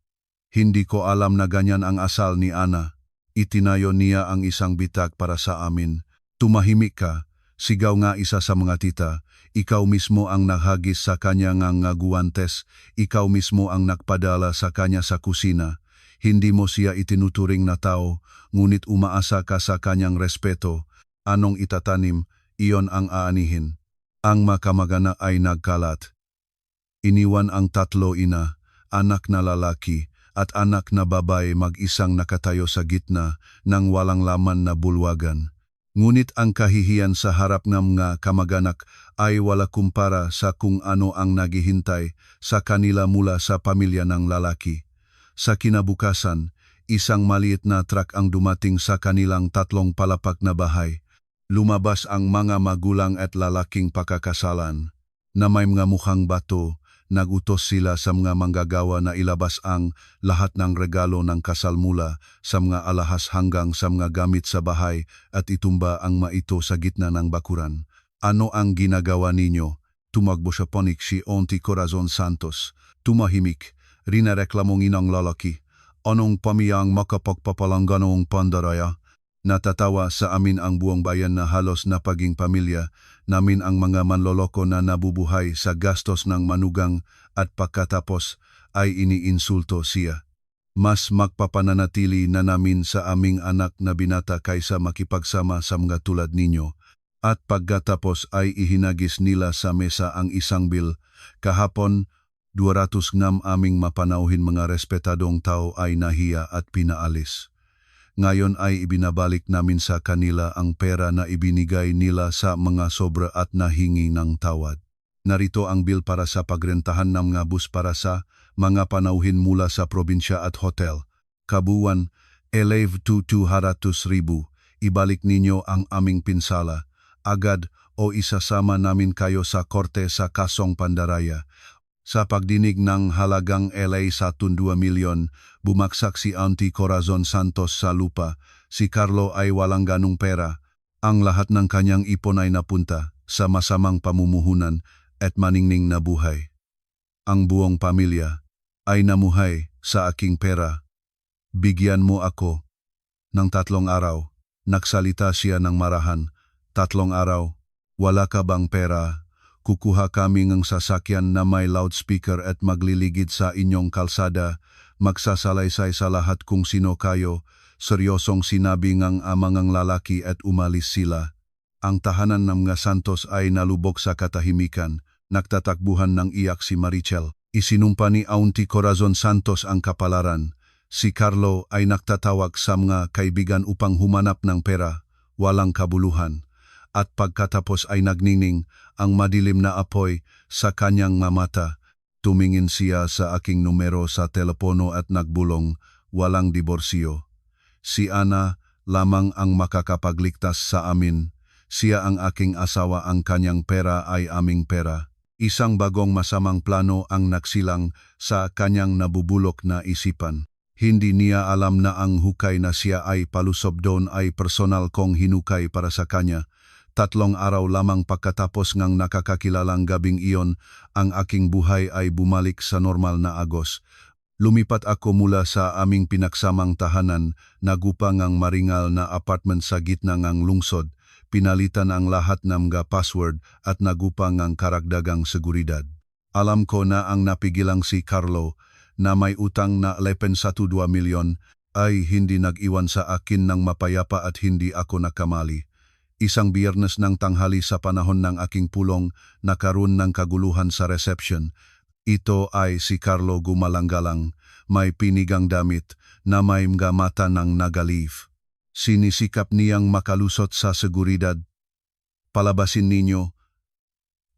Hindi ko alam na ganyan ang asal ni Ana. Itinayo niya ang isang bitag para sa amin. Tumahimik ka, sigaw nga isa sa mga tita. Ikaw mismo ang naghagis sa kanya ng guwantes. Ikaw mismo ang nagpadala sa kanya sa kusina. Hindi mo siya itinuturing na tao, ngunit umaasa ka sa kanyang respeto. Anong itatanim, iyon ang aanihin. Ang makamagana ay nagkalat. Iniwan ang 3 ina, anak na lalaki, at anak na babae mag-isang nakatayo sa gitna ng walang laman na bulwagan. Ngunit ang kahihiyan sa harap ng mga kamag-anak ay wala kumpara sa kung ano ang naghihintay sa kanila mula sa pamilya ng lalaki. Sa kinabukasan, isang maliit na truck ang dumating sa kanilang 3 palapag na bahay. Lumabas ang mga magulang at lalaking pakakasalan na may mga mukhang bato. Nagutos sila sa mga manggagawa na ilabas ang lahat ng regalo ng kasal mula sa mga alahas hanggang sa mga gamit sa bahay at itumba ang maito sa gitna ng bakuran. Ano ang ginagawa ninyo? Tumagbo sa panik si Auntie Corazon Santos. Tumahimik, rinareklamong inang lalaki. Anong pamiyang makapagpapalangganong pandaraya? Natatawa sa amin ang buong bayan na halos napaging pamilya namin ang mga manloloko na nabubuhay sa gastos ng manugang at pagkatapos ay iniinsulto siya. Mas magpapananatili na namin sa aming anak na binata kaysa makipagsama sa mga tulad ninyo. At pagkatapos ay ihinagis nila sa mesa ang isang bil. Kahapon, 200 ng aming mapanauhin mga respetadong tao ay nahiya at pinaalis. Ngayon ay ibinabalik namin sa kanila ang pera na ibinigay nila sa mga sobra at nahingi ng tawad. Narito ang bill para sa pagrentahan ng mga bus para sa mga panauhin mula sa probinsya at hotel. Kabuuan, 11,200,000. Ibalik ninyo ang aming pinsala. Agad o isasama namin kayo sa korte sa kasong pandaraya. Sa pagdinig ng halagang ₱1.2 milyon, bumaksak si Auntie Corazon Santos sa lupa. Si Carlo ay walang ganong pera. Ang lahat ng kanyang ipon ay napunta sa masamang pamumuhunan at maningning na buhay. Ang buong pamilya ay namuhay sa aking pera. Bigyan mo ako ng 3 araw. Nagsalita siya ng marahan. 3 araw, wala ka bang pera? Kukuha kami ng sasakyan na may loudspeaker at magliligid sa inyong kalsada, magsasalaysay sa lahat kung sino kayo, seryosong sinabi ng amangang lalaki at umalis sila. Ang tahanan ng mga Santos ay nalubog sa katahimikan, nagtatakbuhan ng iyak si Marichel. Isinumpa ni Auntie Corazon Santos ang kapalaran. Si Carlo ay nagtatawag sa mga kaibigan upang humanap ng pera, walang kabuluhan. At pagkatapos ay nagningning ang madilim na apoy sa kanyang mata. Tumingin siya sa aking numero sa telepono at nagbulong, walang diborsyo. Si Ana lamang ang makakapagligtas sa amin. Siya ang aking asawa, ang kanyang pera ay aming pera. Isang bagong masamang plano ang nagsilang sa kanyang nabubulok na isipan. Hindi niya alam na ang hukay na siya ay palusob doon ay personal kong hinukay para sa kanya. 3 araw lamang pagkatapos ngang nakakakilalang gabing iyon, ang aking buhay ay bumalik sa normal na agos. Lumipat ako mula sa aming pinaksamang tahanan, nagupa ngang maringal na apartment sa gitna ngang lungsod, pinalitan ang lahat ng mga password at nagupa ngang karagdagang seguridad. Alam ko na ang napigilang si Carlo, na may utang na 11.2 milyon, ay hindi nag-iwan sa akin ng mapayapa at hindi ako nakamali. Isang Biyernes ng tanghali sa panahon ng aking pulong, nakaroon ng kaguluhan sa reception. Ito ay si Carlo gumalanggalang, may pinigang damit na may mga mata ng nagalif. Sinisikap niyang makalusot sa seguridad. Palabasin ninyo,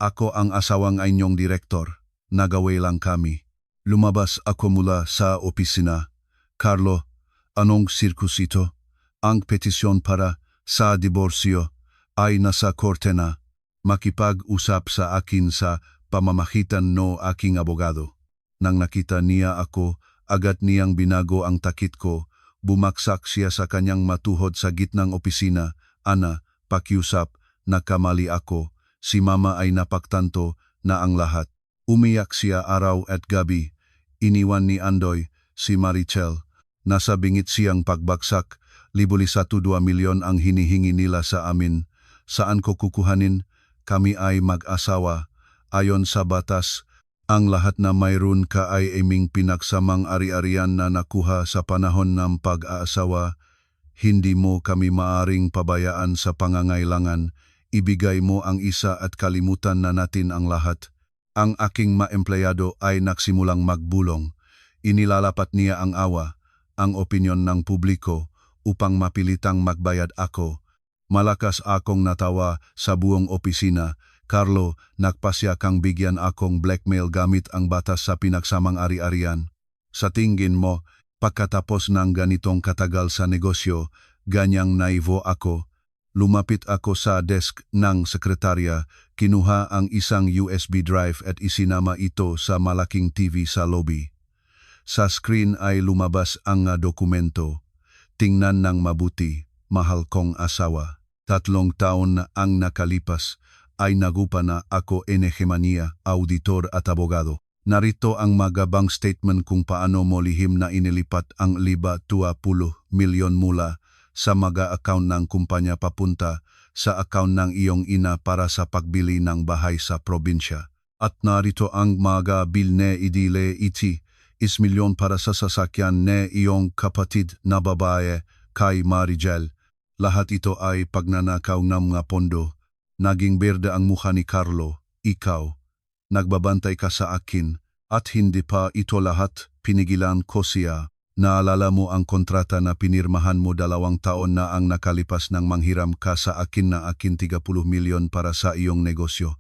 ako ang asawang inyong direktor, nagaway lang kami. Lumabas ako mula sa opisina. Carlo, anong sirkus ito? Ang petisyon para sa diborsyo ay nasa korte na. Makipag-usap sa akin sa pamamagitan no aking abogado. Nang nakita niya ako, agad niyang binago ang takit ko. Bumaksak siya sa kanyang matuhod sa gitnang opisina. Ana, pakiusap, nakamali ako. Si Mama ay napagtanto na ang lahat. Umiyak siya araw at gabi. Iniwan ni Andoy si Marichel. Nasa bingit siyang pagbagsak. 1.2 milyon ang hinihingi nila sa amin. Saan ko kukuhanin? Kami ay mag-asawa. Ayon sa batas, ang lahat na mayroon ka ay aming pinagsamang ari-arian na nakuha sa panahon ng pag-aasawa. Hindi mo kami maaring pabayaan sa pangangailangan. Ibigay mo ang isa at kalimutan na natin ang lahat. Ang aking maempleyado ay nagsimulang magbulong. Inilalapat niya ang awa, ang opinyon ng publiko upang mapilitang magbayad ako. Malakas akong natawa sa buong opisina. Carlo, nagpasya kang bigyan akong blackmail gamit ang batas sa pinagsamang ari-arian. Sa tingin mo, pagkatapos ng ganitong katagal sa negosyo, ganyang naivo ako. Lumapit ako sa desk ng sekretarya, kinuha ang isang USB drive at isinama ito sa malaking TV sa lobby. Sa screen ay lumabas ang dokumento. Tingnan ng mabuti, mahal kong asawa. 3 taon na ang nakalipas, ay nagupa na ako hegemania, auditor at abogado. Narito ang magabang statement kung paano mo lihim na inilipat ang 20 milyon mula sa account ng kumpanya papunta sa account ng iyong ina para sa pagbili ng bahay sa probinsya. At narito ang mga bill ne idile iti, 1 milyon para sa sasakyan ne iyong kapatid na babae kay Marigel. Lahat ito ay pagnanakaw ng mga pondo. Naging berde ang mukha ni Carlo. Ikaw, nagbabantay ka sa akin at hindi pa ito lahat, pinigilan ko siya. Naalala mo ang kontrata na pinirmahan mo 2 taon na ang nakalipas nang manghiram ka sa akin na 30 milyon para sa iyong negosyo.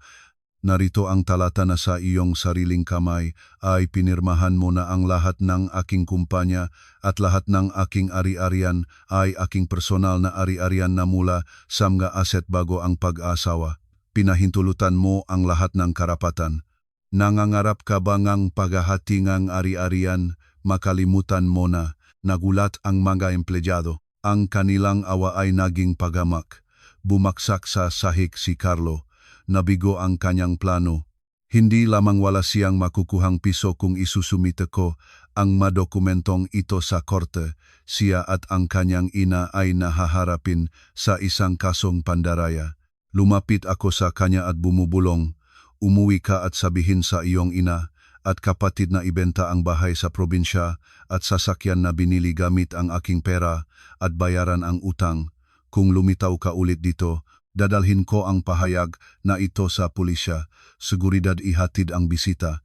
Narito ang talata na sa iyong sariling kamay ay pinirmahan mo na ang lahat ng aking kumpanya at lahat ng aking ari-arian ay aking personal na ari-arian na mula sa mga asset bago ang pag-asawa. Pinahintulutan mo ang lahat ng karapatan. Nangangarap ka ba ngang paghahati ngang ari-arian, makalimutan mo na, nagulat ang mga empleyado. Ang kanilang awa ay naging pagamak. Bumaksak sa sahig si Carlo. Nabigo ang kanyang plano. Hindi lamang wala siyang makukuhang piso kung isusumite ko ang madokumentong ito sa korte, siya at ang kanyang ina ay nahaharapin sa isang kasong pandaraya. Lumapit ako sa kanya at bumubulong, umuwi ka at sabihin sa iyong ina at kapatid na ibenta ang bahay sa probinsya at sasakyan na binili gamit ang aking pera at bayaran ang utang. Kung lumitaw ka ulit dito, dadalhin ko ang pahayag na ito sa pulisya, seguridad ihatid ang bisita.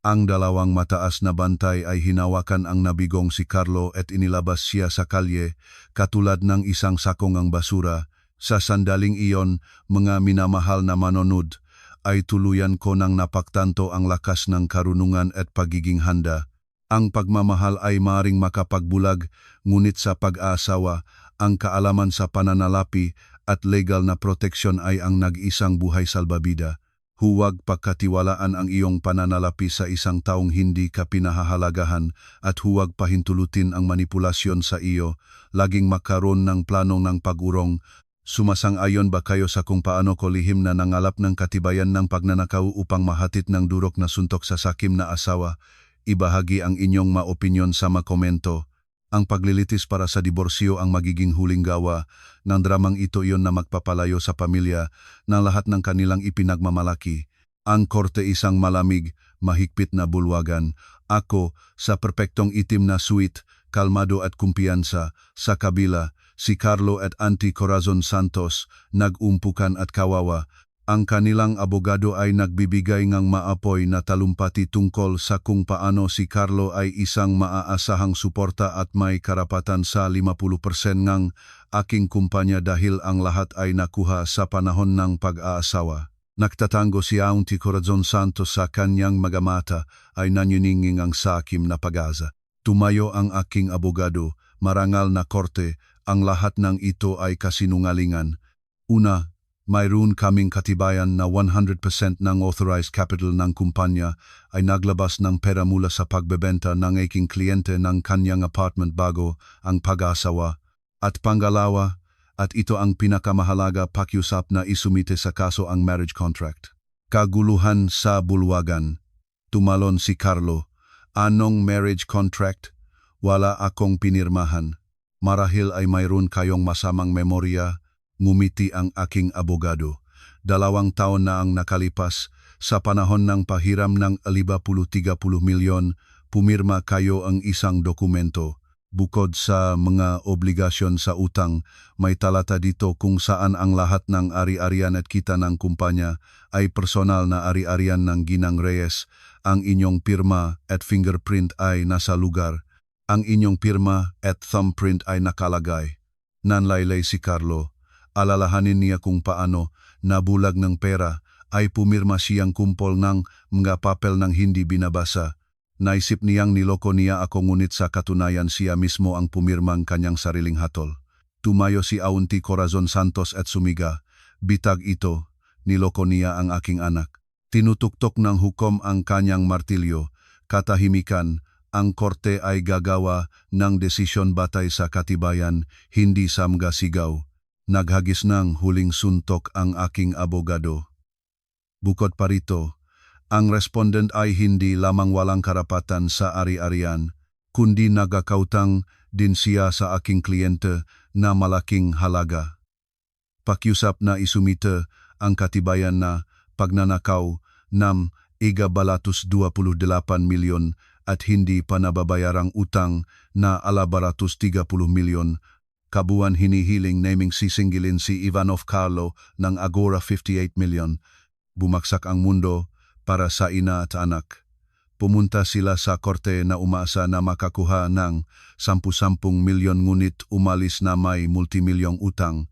Ang 2 mataas na bantay ay hinawakan ang nabigong si Carlo at inilabas siya sa kalye, katulad ng isang sakong ang basura. Sa sandaling iyon, mga minamahal na manonood, ay tuluyan ko nang napagtanto ang lakas ng karunungan at pagiging handa. Ang pagmamahal ay maring makapagbulag, ngunit sa pag-aasawa, ang kaalaman sa pananalapi at legal na proteksyon ay ang nag-isang buhay salbabida. Huwag pagkatiwalaan ang iyong pananalapi sa isang taong hindi ka pinahahalagahan at huwag pahintulutin ang manipulasyon sa iyo, laging makaroon ng plano ng pag-urong. Sumasang-ayon ba kayo sa kung paano ko lihim na nangalap ng katibayan ng pagnanakaw upang mahatid ng durok na suntok sa sakim na asawa? Ibahagi ang inyong maopinyon sa makomento. Ang paglilitis para sa diborsyo ang magiging huling gawa ng dramang ito iyon na magpapalayo sa pamilya ng lahat ng kanilang ipinagmamalaki. Ang korte isang malamig, mahigpit na bulwagan. Ako, sa perpektong itim na suite, kalmado at kumpiyansa. Sa kabila, si Carlo at Auntie Corazon Santos, nag-umpukan at kawawa. Ang kanilang abogado ay nagbibigay ng maapoy na talumpati tungkol sa kung paano si Carlo ay isang maaasahang suporta at may karapatan sa 50% ng aking kumpanya dahil ang lahat ay nakuha sa panahon ng pag-aasawa. Nagtatango si Auntie Corazon Santos sa kanyang mga mata ay nanyuninging ang sakim na pag-asa. Tumayo ang aking abogado, marangal na korte, ang lahat ng ito ay kasinungalingan. Una, mayroon kaming katibayan na 100% ng authorized capital ng kumpanya ay naglabas ng pera mula sa pagbebenta ng aking kliyente ng kanyang apartment bago ang pag-asawa. At pangalawa, at ito ang pinakamahalaga pakiusap na isumite sa kaso ang marriage contract. Kaguluhan sa bulwagan. Tumalon si Carlo. Anong marriage contract? Wala akong pinirmahan. Marahil ay mayroon kayong masamang memorya. Ngumiti ang aking abogado. 2 taon na ang nakalipas, sa panahon ng pahiram ng 30 milyon, pumirma kayo ang isang dokumento. Bukod sa mga obligasyon sa utang, may talata dito kung saan ang lahat ng ari-arian at kita ng kumpanya ay personal na ari-arian ng Ginang Reyes. Ang inyong pirma at fingerprint ay nasa lugar. Ang inyong pirma at thumbprint ay nakalagay. Nanlaylay si Carlo. Alalahanin niya kung paano nabulag ng pera ay pumirma siyang kumpol ng mga papel ng hindi binabasa. Naisip niyang niloko niya ako ngunit sa katunayan siya mismo ang pumirmang kanyang sariling hatol. Tumayo si Auntie Corazon Santos at sumiga. Bitag ito, niloko niya ang aking anak. Tinutuktok ng hukom ang kanyang martilyo. Katahimikan, ang korte ay gagawa ng desisyon batay sa katibayan, hindi sa mga sigaw. Naghagis ng huling suntok ang aking abogado. Bukod pa rito, ang respondent ay hindi lamang walang karapatan sa ari-arian, kundi nagakautang din siya sa aking kliyente na malaking halaga. Pakiusap na isumite ang katibayan na pagnanakaw ng 128 milyon at hindi pa nababayarang utang na 130 milyon. Kabuuan hinihiling naming sisingilin si Ivanov Carlo ng Agora 58 milyon. Bumagsak ang mundo para sa ina at anak. Pumunta sila sa korte na umaasa na makakuha ng 10 milyon ngunit umalis na may multimilyong utang.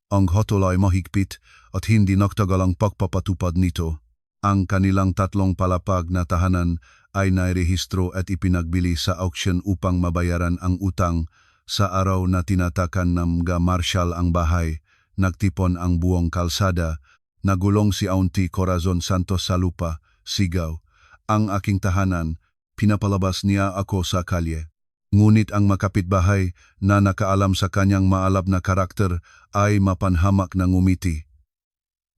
Ang hotel ay mahigpit at hindi nagtagalang pagpapatupad nito. Ang kanilang 3 palapag na tahanan ay nairehistro at ipinagbili sa auction upang mabayaran ang utang. Sa araw na tinatakan ng mga marshal ang bahay, nagtipon ang buong kalsada. Nagulong si Auntie Corazon Santos sa lupa, sigaw. Ang aking tahanan, pinapalabas niya ako sa kalye. Ngunit ang makapitbahay na nakaalam sa kanyang maalab na karakter ay mapanhamak ng umiti.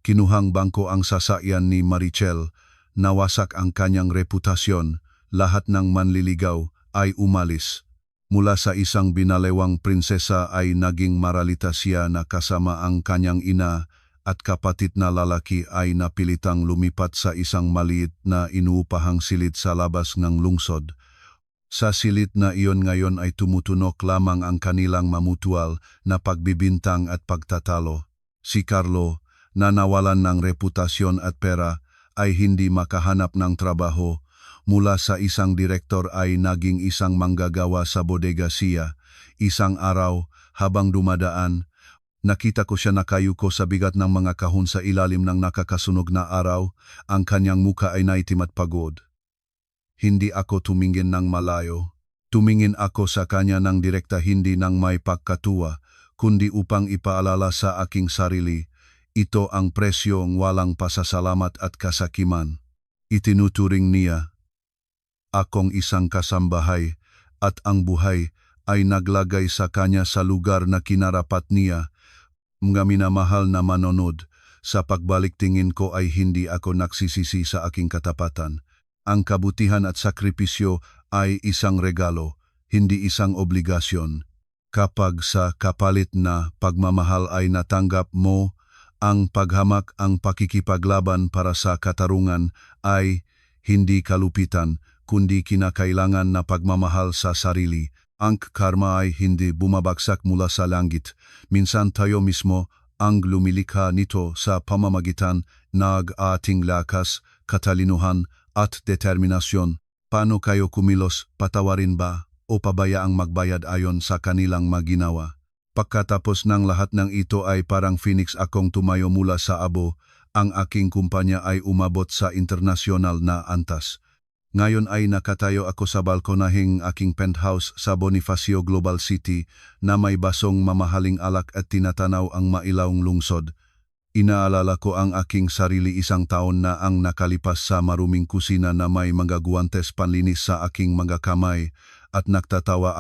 Kinuhang bangko ang sasakyan ni Marichel, nawasak ang kanyang reputasyon, lahat ng manliligaw ay umalis. Mula sa isang binalewang prinsesa ay naging maralita siya na kasama ang kanyang ina, at kapatid na lalaki ay napilitang lumipat sa isang maliit na inuupahang silid sa labas ng lungsod. Sa silid na iyon ngayon ay tumutunok lamang ang kanilang mamutual na pagbibintang at pagtatalo. Si Carlo, na nawalan ng reputasyon at pera, ay hindi makahanap ng trabaho. Mula sa isang direktor ay naging isang manggagawa sa bodega siya. Isang araw, habang dumadaan, nakita ko siya nakayuko sa bigat ng mga kahon sa ilalim ng nakakasunog na araw. Ang kanyang muka ay naitim at pagod. Hindi ako tumingin ng malayo. Tumingin ako sa kanya ng direkta, hindi ng may pagkatuwa, kundi upang ipaalala sa aking sarili, ito ang presyong walang pasasalamat at kasakiman. Itinuturing niya akong isang kasambahay at ang buhay ay naglagay sa kanya sa lugar na kinarapat niya. Mga minamahal na manonood, sa pagbalik tingin ko ay hindi ako nagsisisi sa aking katapatan. Ang kabutihan at sakripisyo ay isang regalo, hindi isang obligasyon. Kapag sa kapalit na pagmamahal ay natanggap mo, ang paghamak, ang pakikipaglaban para sa katarungan ay hindi kalupitan, kundi kinakailangan na pagmamahal sa sarili. Ang karma ay hindi bumabagsak mula sa langit. Minsan tayo mismo ang lumilikha nito sa pamamagitan ng ating lakas, katalinuhan at determinasyon. Paano kayo kumilos, patawarin ba o pabayaang magbayad ayon sa kanilang maginawa? Pagkatapos ng lahat ng ito ay parang phoenix akong tumayo mula sa abo. Ang aking kumpanya ay umabot sa internasyonal na antas. Ngayon ay nakatayo ako sa balkonahing aking penthouse sa Bonifacio Global City na may basong mamahaling alak at tinatanaw ang mailawng lungsod. Inaalala ko ang aking sarili 1 taon na ang nakalipas sa maruming kusina na may mga guwantes panlinis sa aking mga kamay at nagtatawa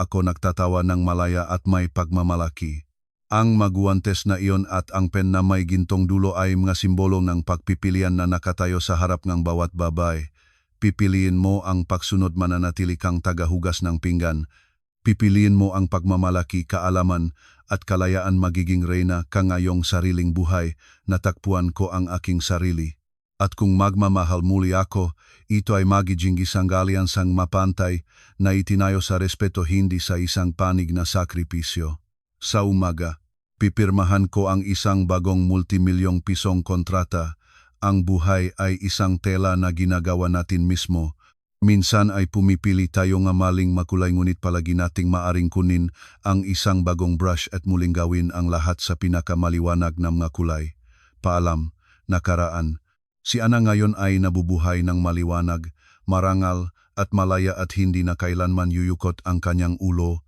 ng malaya at may pagmamalaki. Ang maguwantes na iyon at ang pen na may gintong dulo ay mga simbolo ng pagpipilian na nakatayo sa harap ng bawat babae. Pipiliin mo ang pagsunod, mananatili kang tagahugas ng pinggan. Pipiliin mo ang pagmamalaki, kaalaman at kalayaan, magiging reyna ka ngayong sariling buhay. Natakpuan ko ang aking sarili. At kung magmamahal muli ako, ito ay magiging isang alyansang mapantay na itinayo sa respeto hindi sa isang panig na sakripisyo. Sa umaga, pipirmahan ko ang isang bagong multimilyong pisong kontrata. Ang buhay ay isang tela na ginagawa natin mismo. Minsan ay pumipili tayo ng maling makulay ngunit palagi nating maaring kunin ang isang bagong brush at muling gawin ang lahat sa pinakamaliwanag na mga kulay. Paalam, nakaraan. Si Ana ngayon ay nabubuhay ng maliwanag, marangal at malaya at hindi na kailanman yuyukot ang kanyang ulo